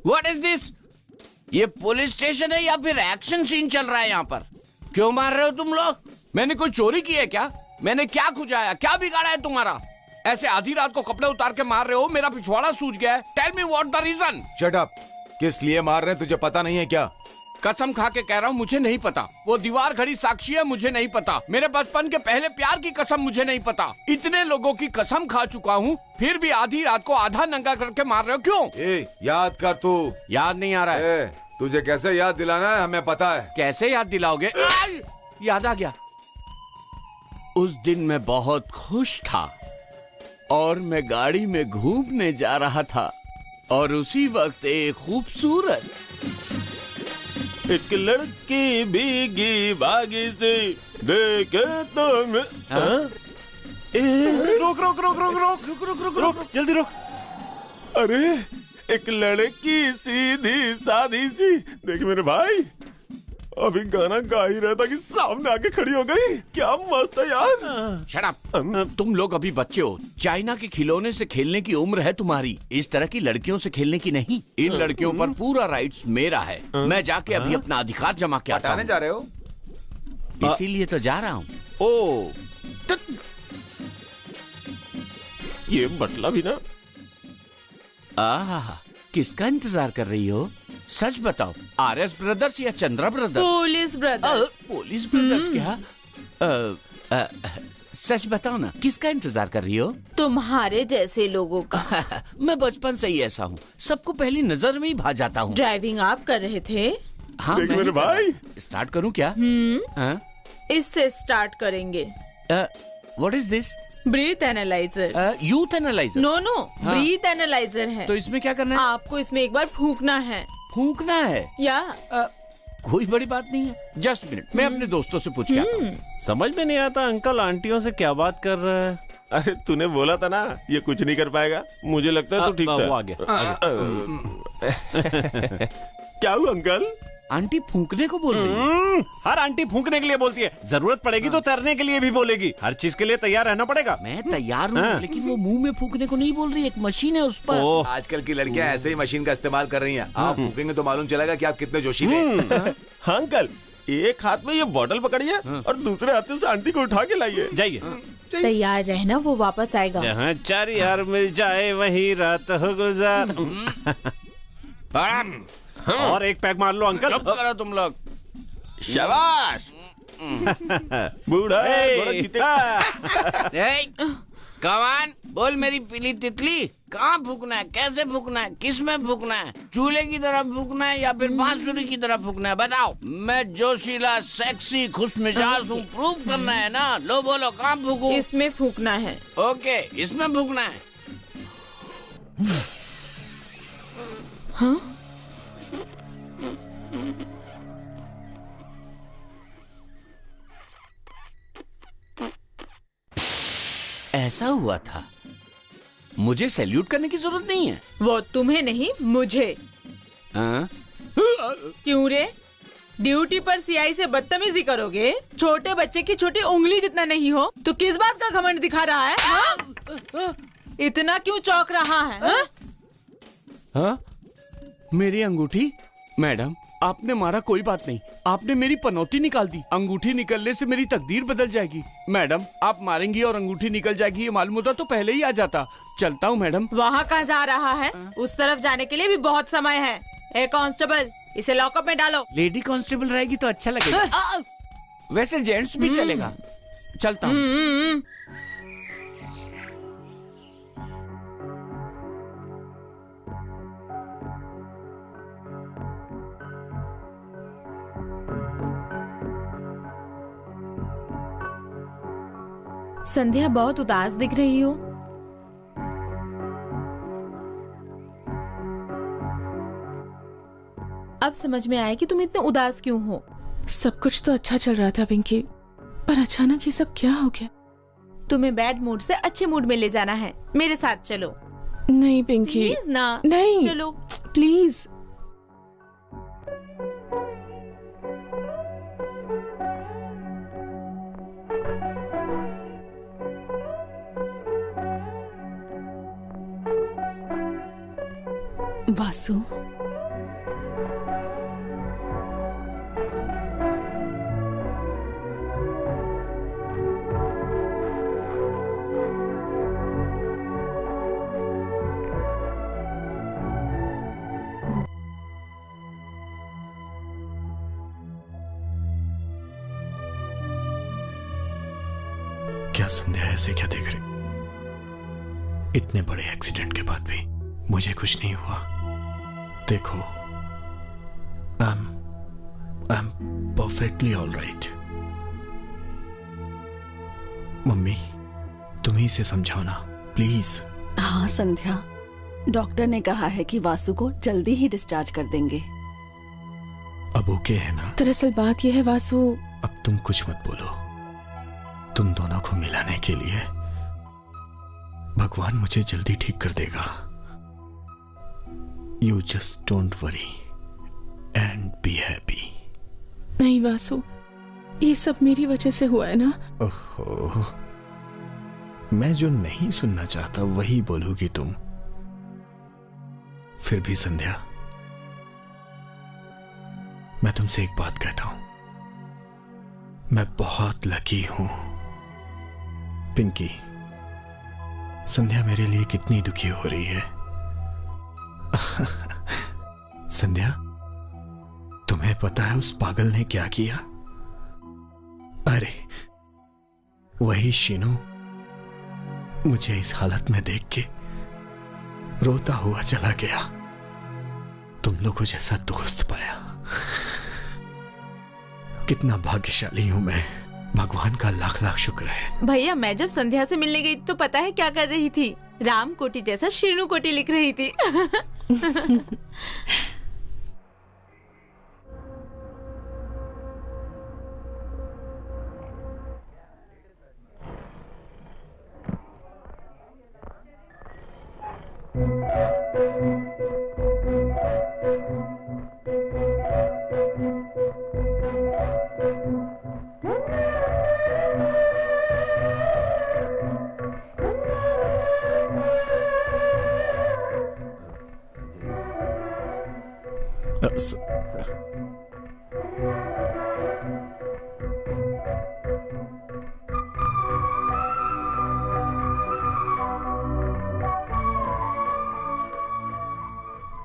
What is this? ये पुलिस स्टेशन है या फिर एक्शन सीन चल रहा है यहाँ पर? क्यों मार रहे हो तुम लोग? मैंने कोई चोरी की है क्या? मैंने क्या खुजाया, क्या बिगाड़ा है तुम्हारा? ऐसे आधी रात को कपड़े उतार के मार रहे हो, मेरा पिछवाड़ा सूज गया है। Tell me what the reason?
Shut up. किस लिए मार रहे हैं तुझे पता नहीं है क्या?
कसम खा के कह रहा हूँ, मुझे नहीं पता। वो दीवार खड़ी साक्षी है, मुझे नहीं पता। मेरे बचपन के पहले प्यार की कसम मुझे नहीं पता। इतने लोगों की कसम खा चुका हूँ, फिर भी आधी रात को आधा नंगा करके मार रहे हो, क्यों?
याद कर तू।
याद नहीं आ रहा है।
तुझे कैसे याद दिलाना है हमें पता है।
कैसे याद दिलाओगे? याद आ गया। उस दिन मैं बहुत खुश था और मैं गाड़ी में घूमने जा रहा था और उसी वक्त एक खूबसूरत
एक लड़की भीगी बागी से देखे तो मैं। रोक रोक रोक रोक रोक रोक रोक रोक रोक जल्दी रोक। अरे एक लड़की सीधी सादी सी, देख मेरे भाई अभी गाना गा ही रहा था कि सामने आके खड़ी हो गई। क्या मस्त है यार।
Shut up. तुम लोग अभी बच्चे हो, चाइना के खिलौने से खेलने की उम्र है तुम्हारी, इस तरह की लड़कियों से खेलने की नहीं। इन लड़कियों पर पूरा राइट्स मेरा है। मैं जाके अभी अपना अधिकार जमा के आता हूं।
जा रहे हो?
इसीलिए तो जा रहा हूँ।
ओ ये बटला भी ना।
किसका इंतजार कर रही हो? सच बताओ, आरएस ब्रदर्स या Chandra brothers?
Police brothers.
Police brothers क्या? सच बताओ ना, किसका इंतजार कर रही हो?
तुम्हारे जैसे लोगों का।
मैं बचपन से ही ऐसा हूँ, सबको पहली नजर में ही भा जाता हूँ।
ड्राइविंग आप कर रहे थे?
हाँ
मेरे भाई।
स्टार्ट करूँ क्या?
इससे स्टार्ट करेंगे।
What is this?
Breath analyser.
Youth analyser?
No no, breath analyser है।
तो इसमें क्या करना है?
आपको इसमें एक बार फूंकना है।
फूंकना है?
या
कोई बड़ी बात नहीं है। जस्ट मिनट, मैं अपने दोस्तों से पूछ के आता हूँ।
समझ में नहीं आता अंकल आंटियों से क्या बात कर रहा है। अरे तूने बोला था ना ये कुछ नहीं कर पाएगा। मुझे लगता है तू ठीक था।
वो आ गया।
क्या हुआ अंकल?
आंटी फूंकने को बोल रही है।
हर आंटी फूंकने के लिए बोलती है, जरूरत पड़ेगी तो तैरने के लिए भी बोलेगी। हर चीज के लिए तैयार रहना पड़ेगा।
मैं तैयार हूँ, लेकिन वो मुंह में फूंकने को नहीं बोल रही, एक मशीन है उस पर।
आजकल की लड़कियां ऐसे ही मशीन का इस्तेमाल कर रही हैं। आप फूकेंगे तो मालूम चलेगा कि आप कितने जोशीले हैं।
हाँ अंकल, एक हाथ में ये बोतल पकड़िए और दूसरे हाथ से उस आंटी को उठा के लाइए।
जाइए।
तैयार रहना, वो वापस आएगा।
जहाँ 4 यार मिल जाए वही रात हो गुजार। और एक पैक मार लो अंकल।
चुप करो तुम लोग।
शाबाश। बूढ़ा
कमान बोल मेरी पीली तितली, कहाँ फूकना है, कैसे फूकना है, किस में फूकना है? चूल्हे की तरफ फूकना है या फिर बांसुरी की तरफ फूकना है? बताओ। मैं जोशीला, सेक्सी, खुशमिजाज हूँ, प्रूव करना है ना। लो बोलो, कहाँ फूकूं?
इसमें फूकना है।
ओके, इसमें फूकना है।
हाँ?
ऐसा हुआ था। मुझे सैल्यूट करने की जरूरत नहीं है।
वो तुम्हें नहीं, मुझे।
हाँ?
क्यों रे?
ड्यूटी पर सीआई से बदतमीजी करोगे? छोटे बच्चे की छोटी उंगली जितना नहीं हो तो किस बात का घमंड दिखा रहा है? हाँ? इतना क्यों चौंक रहा है? हाँ?
हाँ? मेरी अंगूठी? मैडम, आपने मारा कोई बात नहीं, आपने मेरी पनौती निकाल दी। अंगूठी निकलने से मेरी तकदीर बदल जाएगी। मैडम, आप मारेंगी और अंगूठी निकल जाएगी, ये मालूम होता तो पहले ही आ जाता। चलता हूँ मैडम।
वहाँ कहाँ जा रहा है? उस तरफ जाने के लिए भी बहुत समय है। ए कांस्टेबल, इसे लॉकअप में डालो।
लेडी कांस्टेबल रहेगी तो अच्छा लगेगा। वैसे जेंट्स भी चलेगा। चलता हूँ।
संध्या, बहुत उदास दिख रही हो। अब समझ में आया कि तुम इतने उदास क्यों हो।
सब कुछ तो अच्छा चल रहा था पिंकी, पर अचानक ये सब क्या हो गया?
तुम्हें बैड मूड से अच्छे मूड में ले जाना है। मेरे साथ चलो।
नहीं पिंकी,
प्लीज ना।
नहीं,
चलो
प्लीज।
वासु,
क्या संध्या, ऐसे क्या देख रही? इतने बड़े एक्सीडेंट के बाद भी मुझे कुछ नहीं हुआ। देखो, I am perfectly all right. Mummy, तुम ही इसे समझाओ ना प्लीज।
हाँ संध्या, डॉक्टर ने कहा है कि वासु को जल्दी ही डिस्चार्ज कर देंगे।
अब ओके है ना?
दरअसल बात यह है वासु।
अब तुम कुछ मत बोलो। तुम दोनों को मिलाने के लिए भगवान मुझे जल्दी ठीक कर देगा। You just don't worry and be happy.
नहीं वासु, ये सब मेरी वजह से हुआ है ना।
ओहो, मैं जो नहीं सुनना चाहता वही बोलोगी तुम। फिर भी संध्या, मैं तुमसे एक बात कहता हूं, मैं बहुत लकी हूं। पिंकी, संध्या मेरे लिए कितनी दुखी हो रही है। संध्या, तुम्हें पता है उस पागल ने क्या किया? अरे, वही शीनू मुझे इस हालत में देख के रोता हुआ चला गया। तुम लोगों जैसा दोस्त पाया। कितना भाग्यशाली हूं मैं। भगवान का लाख लाख शुक्र है।
भैया, मैं जब संध्या से मिलने गई तो पता है क्या कर रही थी? राम कोटी जैसा शीनू कोटी लिख रही थी।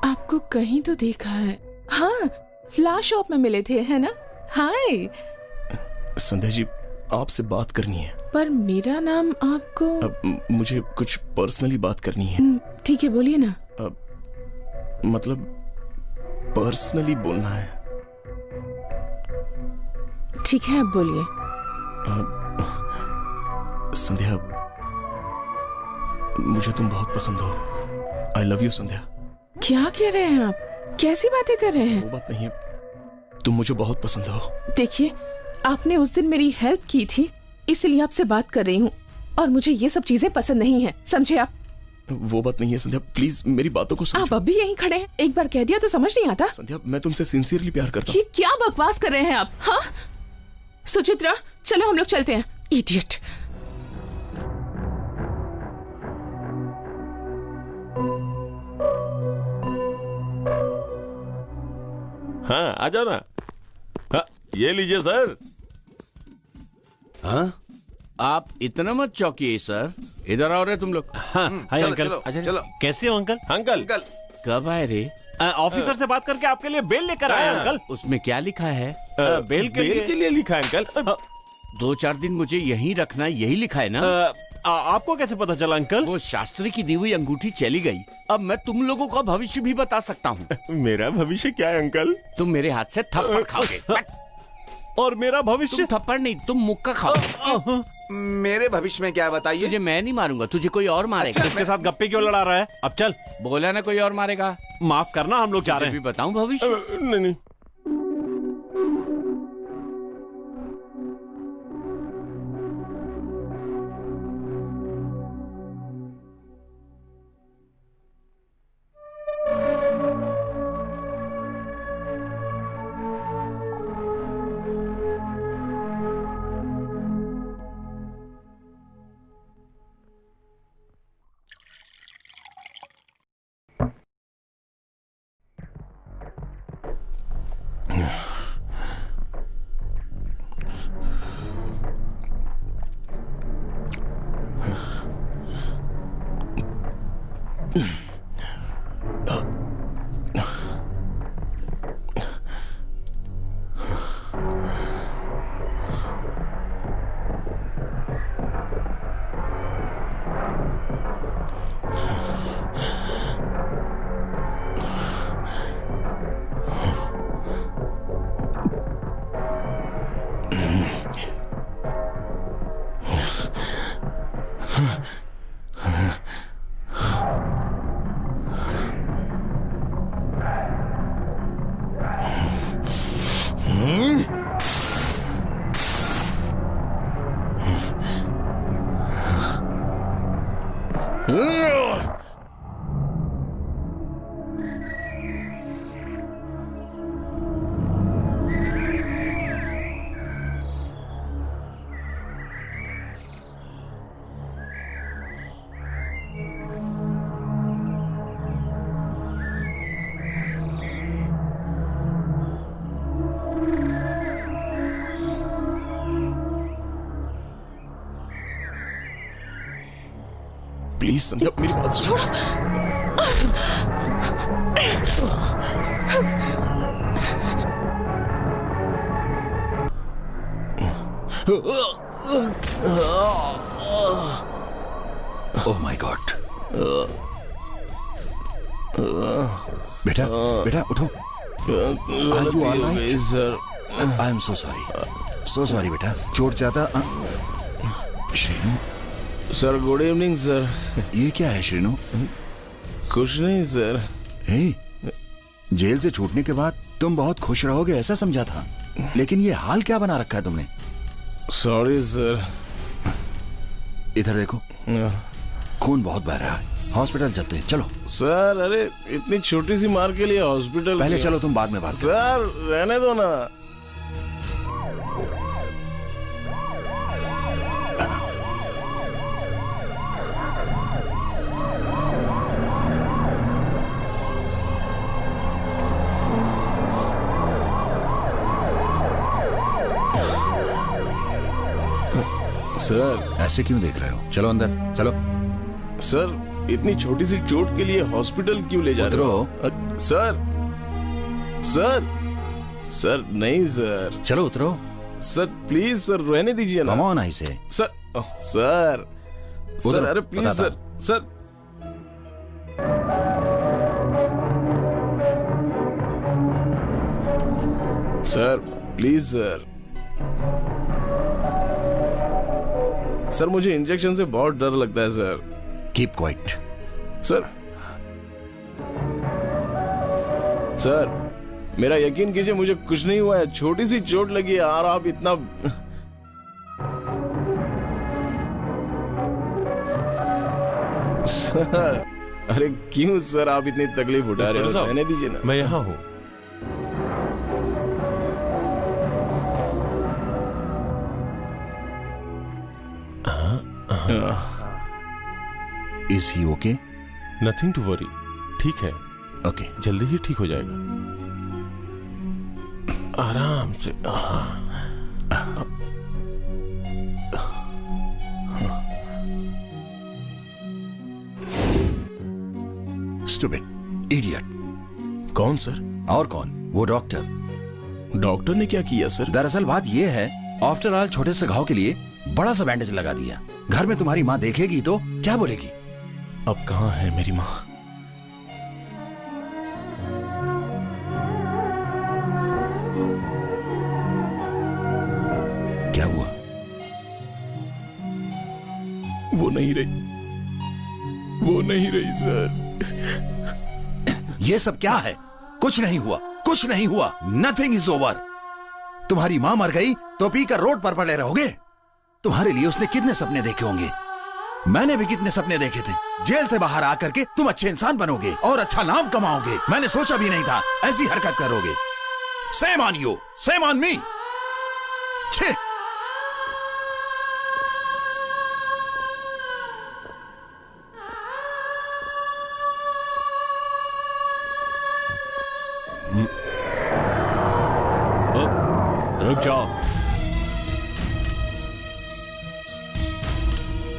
आपको कहीं तो देखा है। हाँ, फ्लाश शॉप में मिले थे, है ना? हाय
संध्या जी, आपसे बात करनी है।
पर मेरा नाम आपको...
अब मुझे कुछ पर्सनली बात करनी है।
ठीक है, बोलिए ना।
मतलब पर्सनली बोलना है।
ठीक है, अब बोलिए।
संध्या, मुझे तुम बहुत पसंद हो। आई लव यू संध्या।
क्या कह रहे हैं आप? कैसी बातें कर रहे हैं?
वो बात नहीं है, तुम मुझे बहुत पसंद हो।
देखिए, आपने उस दिन मेरी हेल्प की थी, इसलिए आपसे बात कर रही हूँ, और मुझे ये सब चीजें पसंद नहीं है, समझे आप?
वो बात नहीं है संध्या, प्लीज मेरी बातों को समझो।
आप अब भी यहीं खड़े हैं? एक बार कह दिया तो समझ नहीं आता?
संध्या, मैं तुमसे सिंसियरली प्यार करता हूँ।
ये क्या बकवास कर रहे हैं आप? हाँ सुचित्रा, चलो हम लोग चलते हैं। इडियट।
हाँ आ जाओ ना। हाँ, ये लीजिए सर।
हाँ आप इतना मत चौंकिए सर, इधर आओ रे तुम लोग।
हाँ हाय अंकल।
चलो।
कैसे हो अंकल?
अंकल
कब आए रे?
ऑफिसर से बात करके आपके लिए बेल लेकर आए अंकल।
उसमें क्या लिखा है?
बेल के लिए
लिखा है अंकल।
2-4 दिन मुझे यहीं रखना, यही लिखा है ना?
आपको कैसे पता चला अंकल?
वो शास्त्री की दी हुई अंगूठी चली गई, अब मैं तुम लोगों का भविष्य भी बता सकता हूँ।
मेरा भविष्य क्या है अंकल?
तुम मेरे हाथ से थप्पड़ खाओगे।
और मेरा भविष्य?
थप्पड़ नहीं, तुम मुक्का खाओगे।
मेरे भविष्य में क्या बताइए?
तुझे मैं नहीं मारूंगा, तुझे कोई और मारेगा।
इसके साथ गप्पे क्यों लड़ा रहा है? अब चल।
बोला ना कोई और मारेगा।
माफ करना, हम लोग जा रहे हैं।
भी बताऊं भविष्य?
नहीं।
प्लीज संध्या मेरी बात सुनो।
Oh my God. बेटा बेटा उठो। आई एम सो सॉरी बेटा, चोट ज्यादा। Srinu
sir, good evening sir.
ये क्या है श्रीनू?
कुछ नहीं सर।
जेल से छूटने के बाद तुम बहुत खुश रहोगे ऐसा समझा था, लेकिन ये हाल क्या बना रखा है तुमने?
Sorry sir.
इधर देखो, खून बहुत बह रहा है, हॉस्पिटल चलते हैं, चलो।
सर अरे इतनी छोटी सी मार के लिए हॉस्पिटल?
पहले चलो, तुम बाद में बात करो।
सर रहने दो ना। सर
ऐसे क्यों देख रहे हो? चलो अंदर चलो।
सर इतनी छोटी सी चोट के लिए हॉस्पिटल क्यों ले जा रहे हो? सर सर नहीं सर।
चलो उतरो।
सर प्लीज सर, रहने दीजिए ना।
कम ऑन आई से।
सर अरे please sir. Sir please sir, मुझे इंजेक्शन से बहुत डर लगता है सर।
Keep quiet.
सर मेरा यकीन कीजिए, मुझे कुछ नहीं हुआ है, छोटी सी चोट लगी है और आप इतना। सर, अरे क्यों सर आप इतनी तकलीफ उठा रहे हो? रहने दीजिए ना।
मैं यहाँ हूँ।
Is he okay?
Nothing to worry, ठीक है।
ओके,
जल्दी ही ठीक हो जाएगा, आराम से।
Stupid idiot.
कौन सर?
और कौन? वो डॉक्टर।
डॉक्टर ने क्या किया सर?
दरअसल बात ये है, आफ्टर ऑल छोटे से घाव के लिए बड़ा सा बैंडेज लगा दिया। घर में तुम्हारी माँ देखेगी तो क्या बोलेगी?
अब कहाँ है मेरी माँ?
क्या हुआ?
वो नहीं रही, वो नहीं रही सर।
ये सब क्या है? कुछ नहीं हुआ, कुछ नहीं हुआ। Nothing is over. तुम्हारी माँ मर गई तो पीकर रोड पर पड़े रहोगे? तुम्हारे लिए उसने कितने सपने देखे होंगे, मैंने भी कितने सपने देखे थे। जेल से बाहर आकर के तुम अच्छे इंसान बनोगे और अच्छा नाम कमाओगे। मैंने सोचा भी नहीं था ऐसी हरकत करोगे। Same on you, same on me. छे!
रुक जाओ।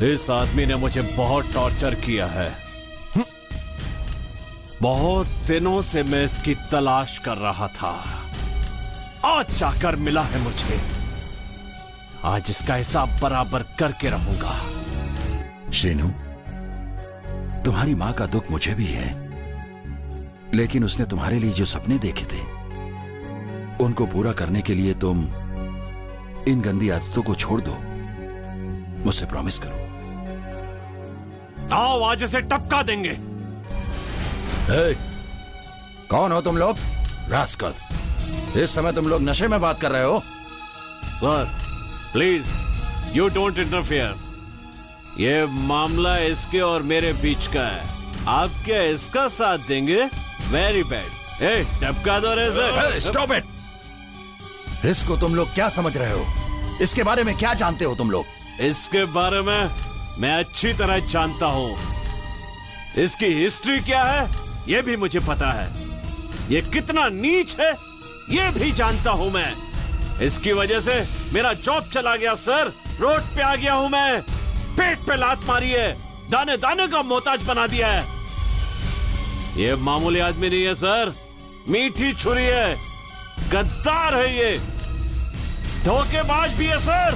इस आदमी ने मुझे बहुत टॉर्चर किया है। बहुत दिनों से मैं इसकी तलाश कर रहा था। आज जाकर मिला है मुझे। आज इसका हिसाब बराबर करके रहूंगा।
श्रीनु, तुम्हारी मां का दुख मुझे भी है, लेकिन उसने तुम्हारे लिए जो सपने देखे थे उनको पूरा करने के लिए तुम इन गंदी आदतों को छोड़ दो। मुझसे प्रॉमिस करो।
आओ, आज इसे टपका देंगे।
हे, कौन हो तुम लोग? रास्कल्स, इस समय तुम लोग नशे में बात कर रहे हो?
Sir please you don't interfere. ये मामला इसके और मेरे बीच का है। आप क्या इसका साथ देंगे? Very bad. ए, टपका दो रे सर।
Stop it. इसको तुम लोग क्या समझ रहे हो? इसके बारे में क्या जानते हो तुम लोग?
इसके बारे में मैं अच्छी तरह जानता हूं। इसकी हिस्ट्री क्या है यह भी मुझे पता है। ये कितना नीच है यह भी जानता हूं मैं। इसकी वजह से मेरा जॉब चला गया सर। रोड पे आ गया हूं मैं। पेट पे लात मारी है, दाने दाने का मोहताज बना दिया है। ये मामूली आदमी नहीं है सर, मीठी छुरी है, गद्दार है, ये धोखेबाज भी है सर।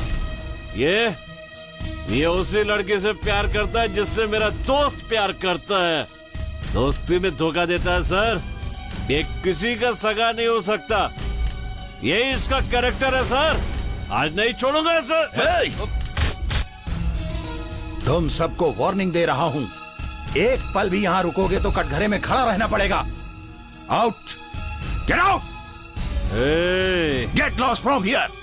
ये उसी लड़की से प्यार करता है जिससे मेरा दोस्त प्यार करता है। दोस्ती में धोखा देता है सर। ये किसी का सगा नहीं हो सकता। यही इसका कैरेक्टर है सर। आज नहीं छोड़ूंगा सर।
तुम सबको वार्निंग दे रहा हूं, एक पल भी यहां रुकोगे तो कटघरे में खड़ा रहना पड़ेगा। Out, get out, get lost from here.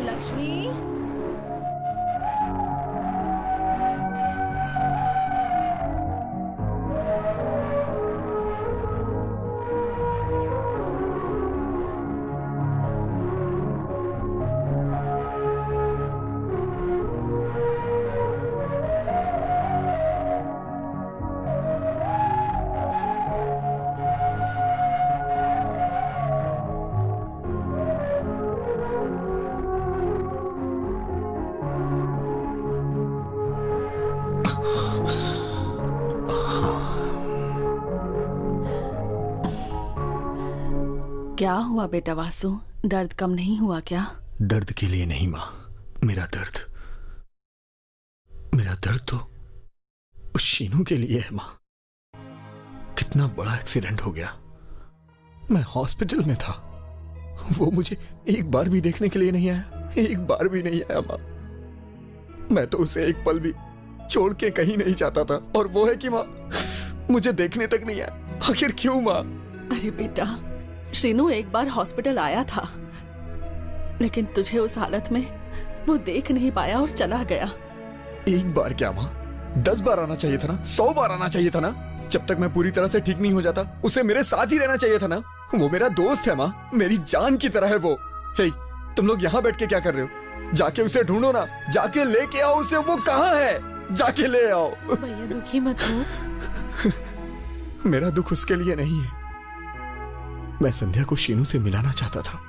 Lakshmi, क्या हुआ बेटा वासु? दर्द कम नहीं हुआ क्या?
दर्द के लिए नहीं माँ, मेरा दर्द तो उस शीनू के लिए है माँ। कितना बड़ा एक्सीडेंट हो गया। मैं हॉस्पिटल में था, वो मुझे एक बार भी देखने के लिए नहीं आया। एक बार भी नहीं आया माँ। मैं तो उसे एक पल भी छोड़ के कहीं नहीं जाता था, और वो है कि माँ मुझे देखने तक नहीं आया। आखिर क्यों माँ?
अरे बेटा, श्रीनू एक बार हॉस्पिटल आया था, लेकिन तुझे उस हालत में वो देख नहीं पाया और चला गया।
एक बार क्या माँ, 10 बार आना चाहिए था ना, 100 बार आना चाहिए था ना। जब तक मैं पूरी तरह से ठीक नहीं हो जाता उसे मेरे साथ ही रहना चाहिए था ना। वो मेरा दोस्त है माँ, मेरी जान की तरह है वो। हे, तुम लोग यहाँ बैठ के क्या कर रहे हो? जाके उसे ढूंढो ना, जाके लेके आओ उसे। वो कहाँ है? जाके ले आओ।
भैया दुखी मत हो।
मेरा दुख उसके लिए नहीं है। मैं संध्या को शीनू से मिलाना चाहता था।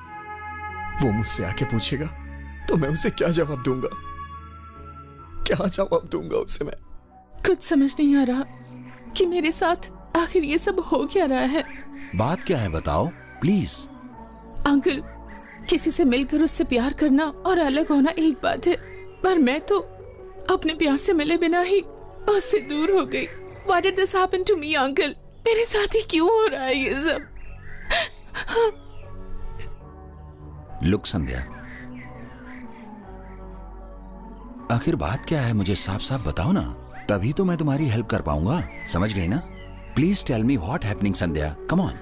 वो मुझसे आके पूछेगा तो मैं उसे क्या जवाब दूंगा? क्या जवाब दूंगा उसे मैं?
कुछ समझ नहीं आ रहा कि मेरे साथ आखिर ये सब हो क्या रहा है।
बात क्या है बताओ प्लीज।
अंकल, किसी से मिलकर उससे प्यार करना और अलग होना एक बात है, पर मैं तो अपने प्यार से मिले बिना ही उससे दूर हो गई। Why did this happen to me, uncle? मेरे साथ ही क्यों हो रहा है ये सब?
लुक संध्या, आखिर बात क्या है मुझे साफ साफ बताओ ना, तभी तो मैं तुम्हारी हेल्प कर पाऊंगा। समझ गई ना? Please tell me what happening Sandhya, come on.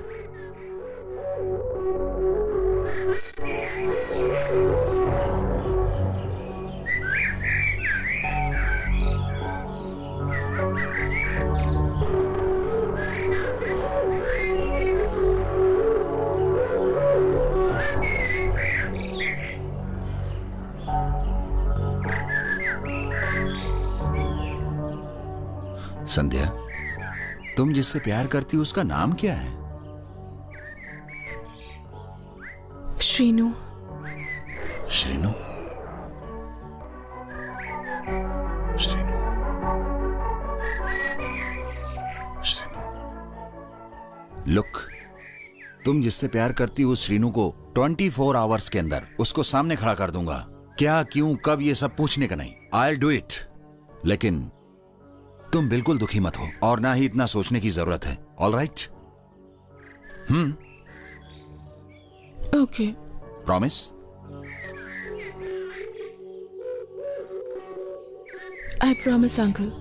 Sandhya, तुम जिससे प्यार करती हो उसका नाम क्या है?
श्रीनू।
श्रीनू? श्रीनू? श्रीनू? लुक, तुम जिससे प्यार करती हो श्रीनू को 24 आवर्स के अंदर उसको सामने खड़ा कर दूंगा। क्या, क्यों, कब, ये सब पूछने का नहीं। I'll do it। लेकिन तुम बिल्कुल दुखी मत हो और ना ही इतना सोचने की जरूरत है। All right?
Okay.
Promise?
I promise uncle.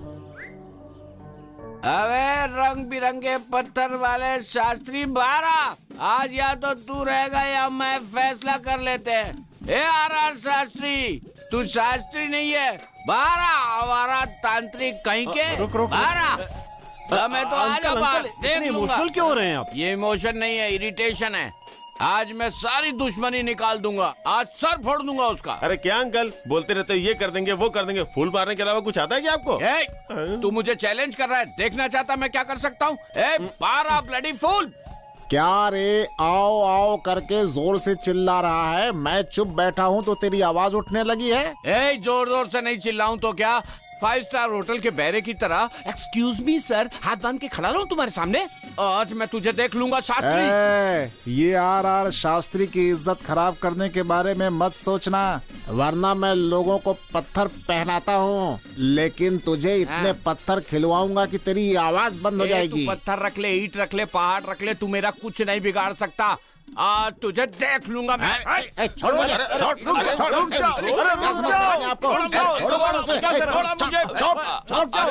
अबे रंग बिरंगे पत्थर वाले शास्त्री बारा, आज या तो तू रहेगा या मैं फैसला कर लेते हैं। ए आर शास्त्री, तू शास्त्री नहीं है, बारा आवारा तांत्रिक कहीं के।
रुक रुक
बारा, मैं तो आज बाहर देख लूंगा।
इमोशनल क्यों हो रहे हैं आप?
ये इमोशन नहीं है, इरिटेशन है। आज मैं सारी दुश्मनी निकाल दूंगा, आज सर फोड़ दूंगा उसका।
अरे क्या अंकल बोलते रहते हो, ये कर देंगे वो कर देंगे, फूल मारने के अलावा कुछ आता है क्या आपको?
तू मुझे चैलेंज कर रहा है, देखना चाहता मैं क्या कर सकता हूँ? बारा ब्लडी फूल।
क्या रे, आओ आओ करके जोर से चिल्ला रहा है, मैं चुप बैठा हूँ तो तेरी आवाज उठने लगी है।
जोर जोर से नहीं चिल्लाऊं तो क्या? 5 स्टार होटल के बैरे की तरह एक्सक्यूज मी सर, हाथ बांध के खड़ा रहूं तुम्हारे सामने? आज मैं तुझे देख लूंगा शास्त्री।
ये आर शास्त्री की इज्जत खराब करने के बारे में मत सोचना, वरना मैं लोगों को पत्थर पहनाता हूँ, लेकिन तुझे इतने पत्थर खिलवाऊंगा कि तेरी आवाज बंद हो जाएगी।
तू पत्थर रख ले, ईंट रख ले, पहाड़ रख ले, तू मेरा कुछ नहीं बिगाड़ सकता। आज तुझे देख लूंगा मैं।
छोड़ मुझे,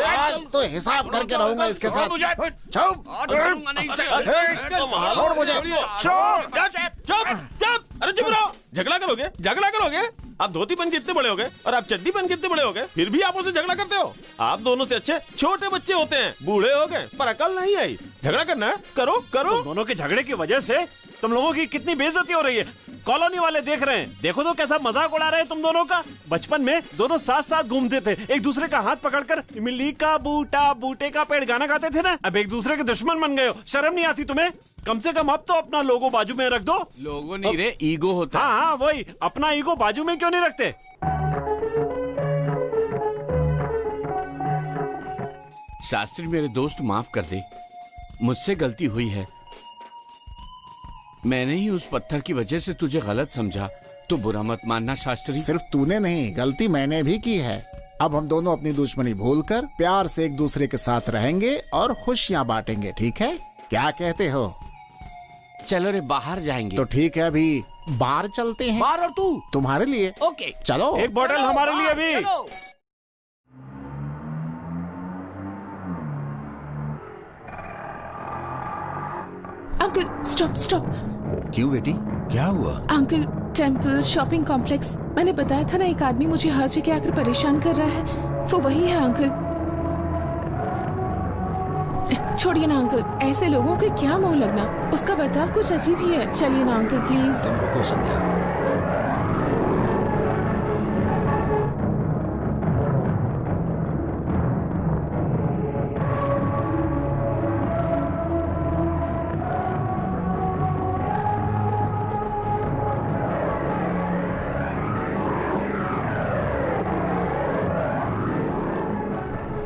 आज तो हिसाब करके रहूंगा इसके साथ।
अरे चुप रहो, झगड़ा करोगे, झगड़ा करोगे? आप धोती पहन के इतने बड़े हो गए और आप चड्डी पहन के इतने बड़े हो गए, फिर भी आप उससे झगड़ा करते हो। आप दोनों से अच्छे छोटे बच्चे होते हैं, बूढ़े हो गए पर अकल नहीं आई। झगड़ा करना है, करो करो।
तुम दोनों के झगड़े की वजह से तुम लोगों की कितनी बेइज्जती हो रही है, कॉलोनी वाले देख रहे हैं। देखो तो कैसा मजाक उड़ा रहे हैं तुम दोनों का। बचपन में दोनों साथ साथ घूमते थे, एक दूसरे का हाथ पकड़कर इमली का बूटा बूटे का पेड़ गाना गाते थे ना। अब एक दूसरे के दुश्मन बन गए हो, शर्म नहीं आती तुम्हें? कम से कम अब तो अपना लोगो बाजू में रख दो।
लोगो नहीं रे, ईगो होता।
हाँ हाँ वही, अपना ईगो बाजू में क्यों नहीं रखते?
शास्त्री मेरे दोस्त, माफ कर दे, मुझसे गलती हुई है। मैंने ही उस पत्थर की वजह से तुझे गलत समझा, तो बुरा मत मानना शास्त्री।
सिर्फ तूने नहीं, गलती मैंने भी की है। अब हम दोनों अपनी दुश्मनी भूलकर प्यार से एक दूसरे के साथ रहेंगे और खुशियाँ बांटेंगे, ठीक है? क्या कहते हो?
चलो रे, बाहर जाएंगे।
तो ठीक है, अभी बाहर चलते हैं।
बाहर और तू?
तुम्हारे लिए।
ओके
चलो।
एक बोतल हमारे लिए भी।
Uncle stop stop.
क्यों बेटी, क्या हुआ?
अंकल, टेम्पल शॉपिंग कॉम्प्लेक्स, मैंने बताया था ना एक आदमी मुझे हर जगह आकर परेशान कर रहा है, वो वही है अंकल। छोड़िए ना अंकल, ऐसे लोगों के क्या मुंह लगना, उसका बर्ताव कुछ अजीब ही है। चलिए ना अंकल प्लीज।
तुम रुको संध्या।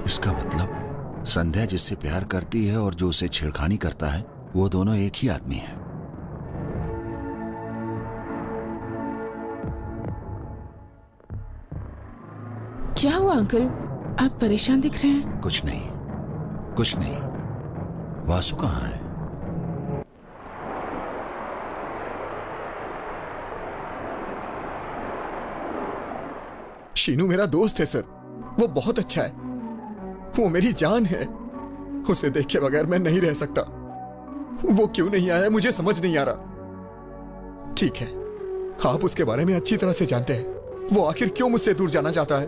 इसका मतलब संध्या जिससे प्यार करती है और जो उसे छेड़खानी करता है, वो दोनों एक ही आदमी हैं।
क्या हुआ अंकल, आप परेशान दिख रहे हैं?
कुछ नहीं, कुछ नहीं। वासु कहाँ है?
शीनू मेरा दोस्त है सर, वो बहुत अच्छा है, वो मेरी जान है। उसे देखे बगैर मैं नहीं रह सकता। वो क्यों नहीं आया मुझे समझ नहीं आ रहा। ठीक है, आप उसके बारे में अच्छी तरह से जानते हैं, वो आखिर क्यों मुझसे दूर जाना चाहता है।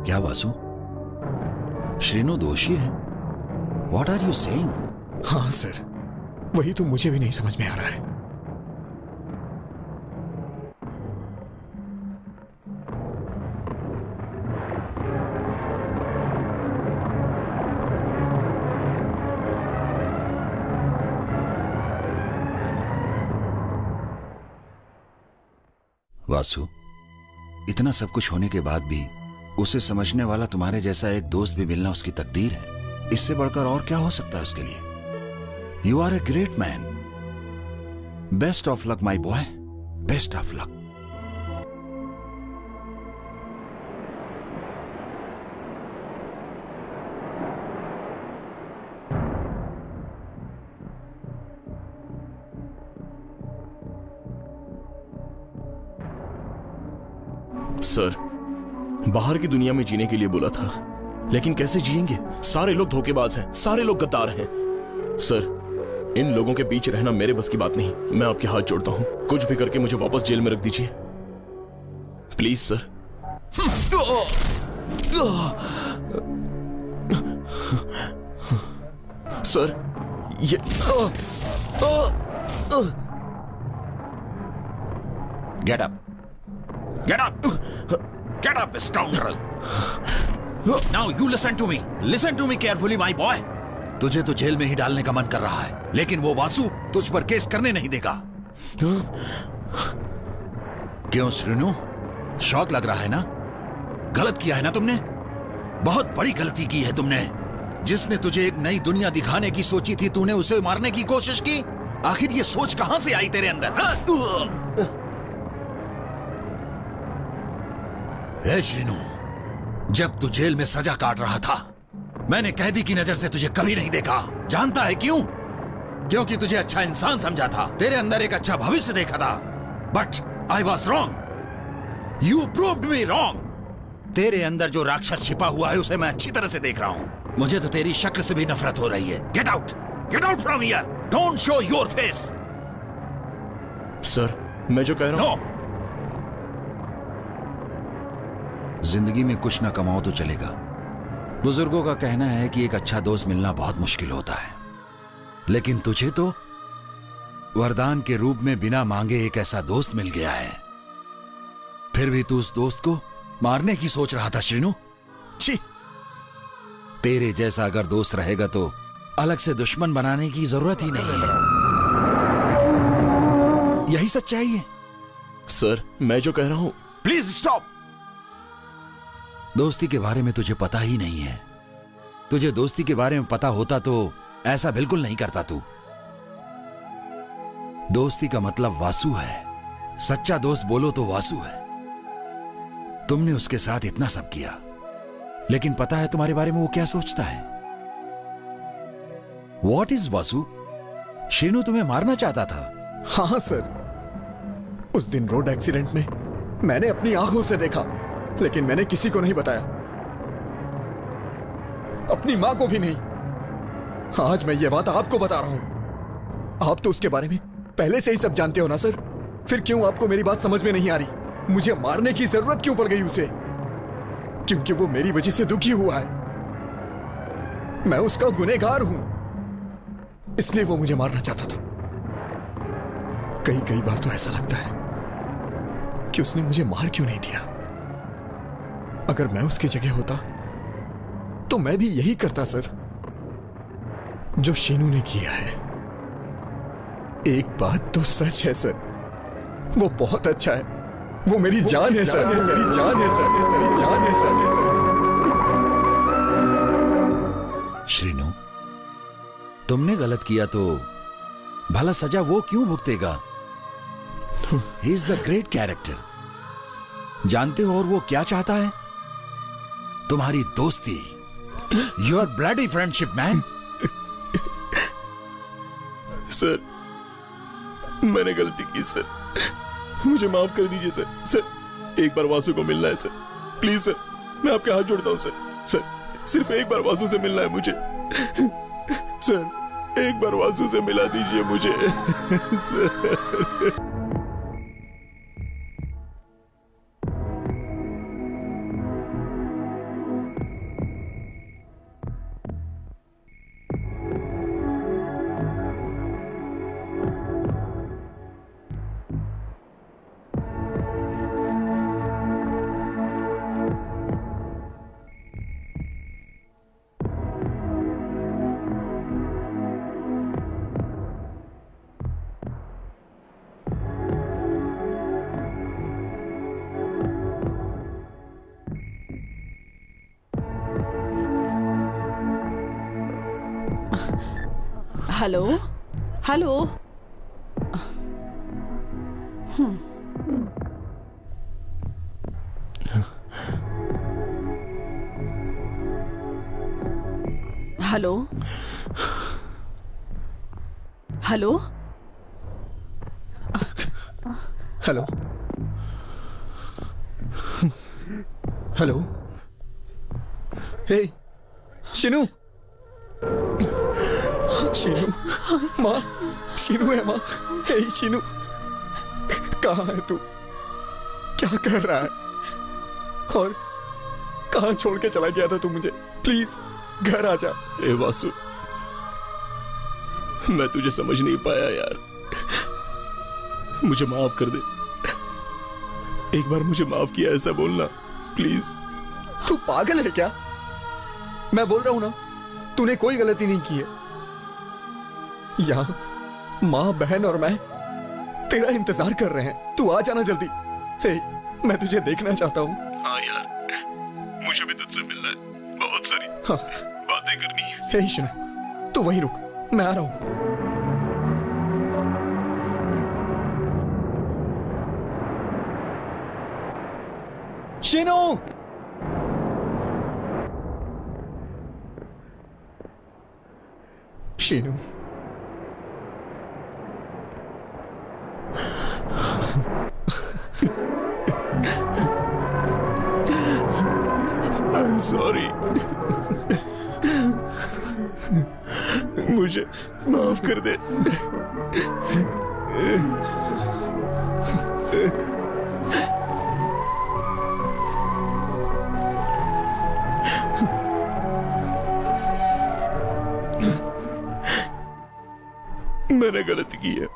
क्या वासु, श्रीनु दोषी है? What are you saying?
हाँ सर, वही तो मुझे भी नहीं समझ में आ रहा है।
वासु, इतना सब कुछ होने के बाद भी उसे समझने वाला तुम्हारे जैसा एक दोस्त भी मिलना उसकी तकदीर है। इससे बढ़कर और क्या हो सकता है उसके लिए। You are a great man. Best of luck my boy, best of luck.
Sir, बाहर की दुनिया में जीने के लिए बोला था, लेकिन कैसे जिएंगे? सारे लोग धोखेबाज हैं, सारे लोग गद्दार हैं। सर, इन लोगों के बीच रहना मेरे बस की बात नहीं। मैं आपके हाथ जोड़ता हूं, कुछ भी करके मुझे वापस जेल में रख दीजिए प्लीज सर। सर, ये
get up, get up, get up scoundrel. Now you listen to me carefully my boy. तुझे तो जेल में ही डालने का मन कर रहा है, लेकिन वो वासु तुझ पर केस करने नहीं देगा। क्यों श्रीनु, शौक लग रहा है ना? गलत किया है ना तुमने, बहुत बड़ी गलती की है तुमने। जिसने तुझे एक नई दुनिया दिखाने की सोची थी, तूने उसे मारने की कोशिश की। आखिर ये सोच कहां से आई तेरे अंदर? हे श्रीनु, जब तू जेल में सजा काट रहा था, मैंने कैदी की नजर से तुझे कभी नहीं देखा। जानता है क्यों? क्योंकि तुझे अच्छा इंसान समझा था, तेरे अंदर एक अच्छा भविष्य देखा था। But I was wrong, you proved me wrong. तेरे अंदर जो राक्षस छिपा हुआ है उसे मैं अच्छी तरह से देख रहा हूं। मुझे तो तेरी शक्ल से भी नफरत हो रही है। Get out from here, don't show your face.
Sir, मैं जो कह रहा हूं।
जिंदगी में कुछ ना कमाओ तो चलेगा। बुजुर्गों का कहना है कि एक अच्छा दोस्त मिलना बहुत मुश्किल होता है, लेकिन तुझे तो वरदान के रूप में बिना मांगे एक ऐसा दोस्त मिल गया है। फिर भी तू उस दोस्त को मारने की सोच रहा था श्रीनु। छी, तेरे जैसा अगर दोस्त रहेगा तो अलग से दुश्मन बनाने की जरूरत ही नहीं है। यही सच्चाई है।
सर, मैं जो कह रहा हूं।
Please stop. दोस्ती के बारे में तुझे पता ही नहीं है। तुझे दोस्ती के बारे में पता होता तो ऐसा बिल्कुल नहीं करता तू। दोस्ती का मतलब वासु है। सच्चा दोस्त बोलो तो वासु है। तुमने उसके साथ इतना सब किया, लेकिन पता है तुम्हारे बारे में वो क्या सोचता है? What is Vasu? शीनू तुम्हें मारना चाहता था।
हाँ सर, उस दिन रोड एक्सीडेंट में मैंने अपनी आंखों से देखा, लेकिन मैंने किसी को नहीं बताया। अपनी माँ को भी नहीं। आज मैं ये बात आपको बता रहा हूं। आप तो उसके बारे में पहले से ही सब जानते हो ना सर। फिर क्यों आपको मेरी बात समझ में नहीं आ रही? मुझे मारने की जरूरत क्यों पड़ गई उसे? क्योंकि वो मेरी वजह से दुखी हुआ है। मैं उसका गुनहगार हूं, इसलिए वो मुझे मारना चाहता था। कई बार तो ऐसा लगता है कि उसने मुझे मार क्यों नहीं दिया। अगर मैं उसकी जगह होता तो मैं भी यही करता सर, जो शीनू ने किया है। एक बात तो सच है सर, वो बहुत अच्छा है। वो मेरी जान है सर, मेरी जान है सर, मेरी जान है सर।
श्रीनु, तुमने गलत किया तो भला सजा वो क्यों भुगतेगा? He is the great character. जानते हो और वो क्या चाहता है? तुम्हारी दोस्ती, your bloody friendship man.
Sir, मैंने गलती की सर, मुझे माफ कर दीजिए सर। सर, एक बार वासु को मिलना है सर, प्लीज सर, मैं आपके हाथ जोड़ता हूं सर। सर, सिर्फ एक बार वासु से मिलना है मुझे सर, एक बार वासु से मिला दीजिए मुझे sir.
Hello hello. Hello hello
hello hello. Hey Sheenu, Sheenu, माँ, शीनू है माँ। हे शीनू, कहाँ है तू? क्या कर रहा है? और कहाँ छोड़ के चला गया था तू मुझे? प्लीज घर आ जा।
ए वासु, मैं तुझे समझ नहीं पाया यार, मुझे माफ कर दे। एक बार मुझे माफ किया ऐसा बोलना प्लीज।
तू पागल है क्या? मैं बोल रहा हूं ना, तूने कोई गलती नहीं की है। यहाँ माँ, बहन और मैं तेरा इंतजार कर रहे हैं। तू आ जाना जल्दी। हे, मैं तुझे देखना चाहता हूँ।
हाँ यार, मुझे भी तुझसे मिलना है, बहुत सारी बातें करनी है।
हे शीनू, तू वहीं रुक, मैं आ रहा हूँ। Sheenu, Sheenu,
I'm sorry। मुझे माफ कर दे। मैंने गलती की है,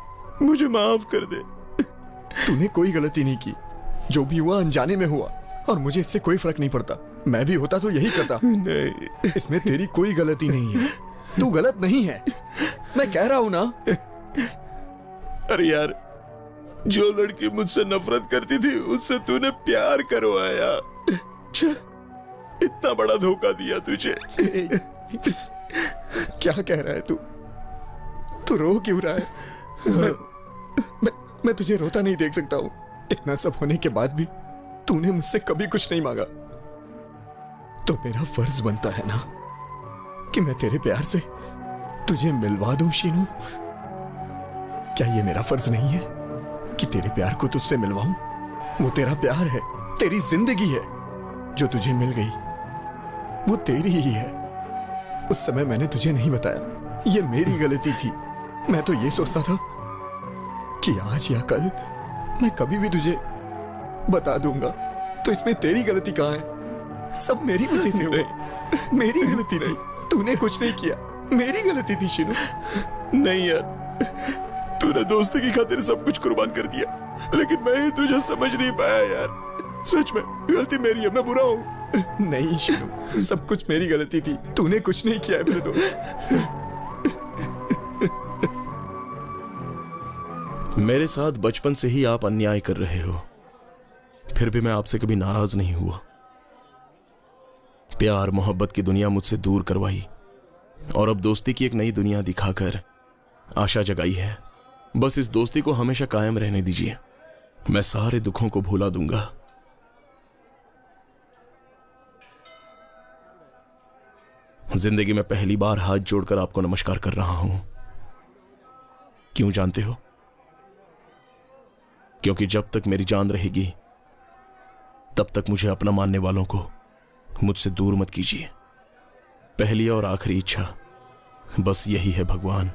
मुझे माफ कर दे।
तूने कोई गलती नहीं की। जो भी हुआ अनजाने में हुआ और मुझे इससे कोई फर्क नहीं पड़ता। मैं भी होता तो यही करता।
नहीं,
इसमें तेरी कोई गलती नहीं है। तू गलत नहीं है, मैं कह रहा हूं ना।
अरे यार, जो लड़की मुझसे नफरत करती थी उससे तूने प्यार करवाया। इतना बड़ा धोखा दिया तुझे।
क्या कह रहा है तू? तू रो क्यों रहा है? मैं तुझे रोता नहीं देख सकता हूं। इतना सब होने के बाद भी तूने मुझसे कभी कुछ नहीं मांगा, तो मेरा फर्ज बनता है ना कि मैं तेरे प्यार से तुझे मिलवा दूं। शीनू, क्या ये मेरा फर्ज नहीं है कि तेरे प्यार को तुझसे मिलवाऊं? वो तेरा प्यार है, तेरी जिंदगी है। जो तुझे मिल गई वो तेरी ही है। उस समय मैंने तुझे नहीं बताया, ये मेरी गलती थी। मैं तो ये सोचता था कि आज या कल मैं कभी भी तुझे बता दूंगा, तो इसमें तेरी गलती कहाँ है? सब मेरी वजह से हुआ। मेरी गलती थी, तूने कुछ नहीं किया, मेरी गलती थी शिनू।
नहीं यार, तूने दोस्ती की खातिर सब कुछ कुर्बान कर दिया, लेकिन मैं ही तुझे समझ नहीं पाया यार। सच में गलती मेरी है, मैं बुरा हूँ।
नहीं शिनू, सब कुछ मेरी गलती थी, तूने कुछ नहीं किया है मेरे दोस्त।
मेरे साथ बचपन से ही आप अन्याय कर रहे हो, फिर भी मैं आपसे कभी नाराज नहीं हुआ। प्यार मोहब्बत की दुनिया मुझसे दूर करवाई और अब दोस्ती की एक नई दुनिया दिखाकर आशा जगाई है। बस इस दोस्ती को हमेशा कायम रहने दीजिए, मैं सारे दुखों को भुला दूंगा। जिंदगी में पहली बार हाथ जोड़कर आपको नमस्कार कर रहा हूं। क्यों जानते हो? क्योंकि जब तक मेरी जान रहेगी तब तक मुझे अपना मानने वालों को मुझसे दूर मत कीजिए। पहली और आखिरी इच्छा बस यही है भगवान।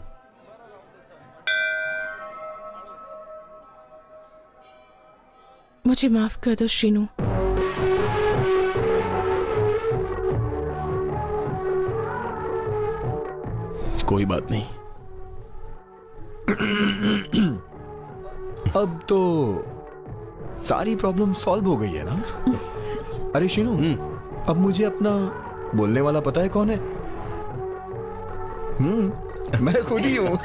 मुझे माफ कर दो श्रीनू।
कोई बात नहीं।
अब तो सारी प्रॉब्लम सॉल्व हो गई है ना? अरे शिनू, अब मुझे अपना बोलने वाला पता है कौन है? मैं खुद ही हूं।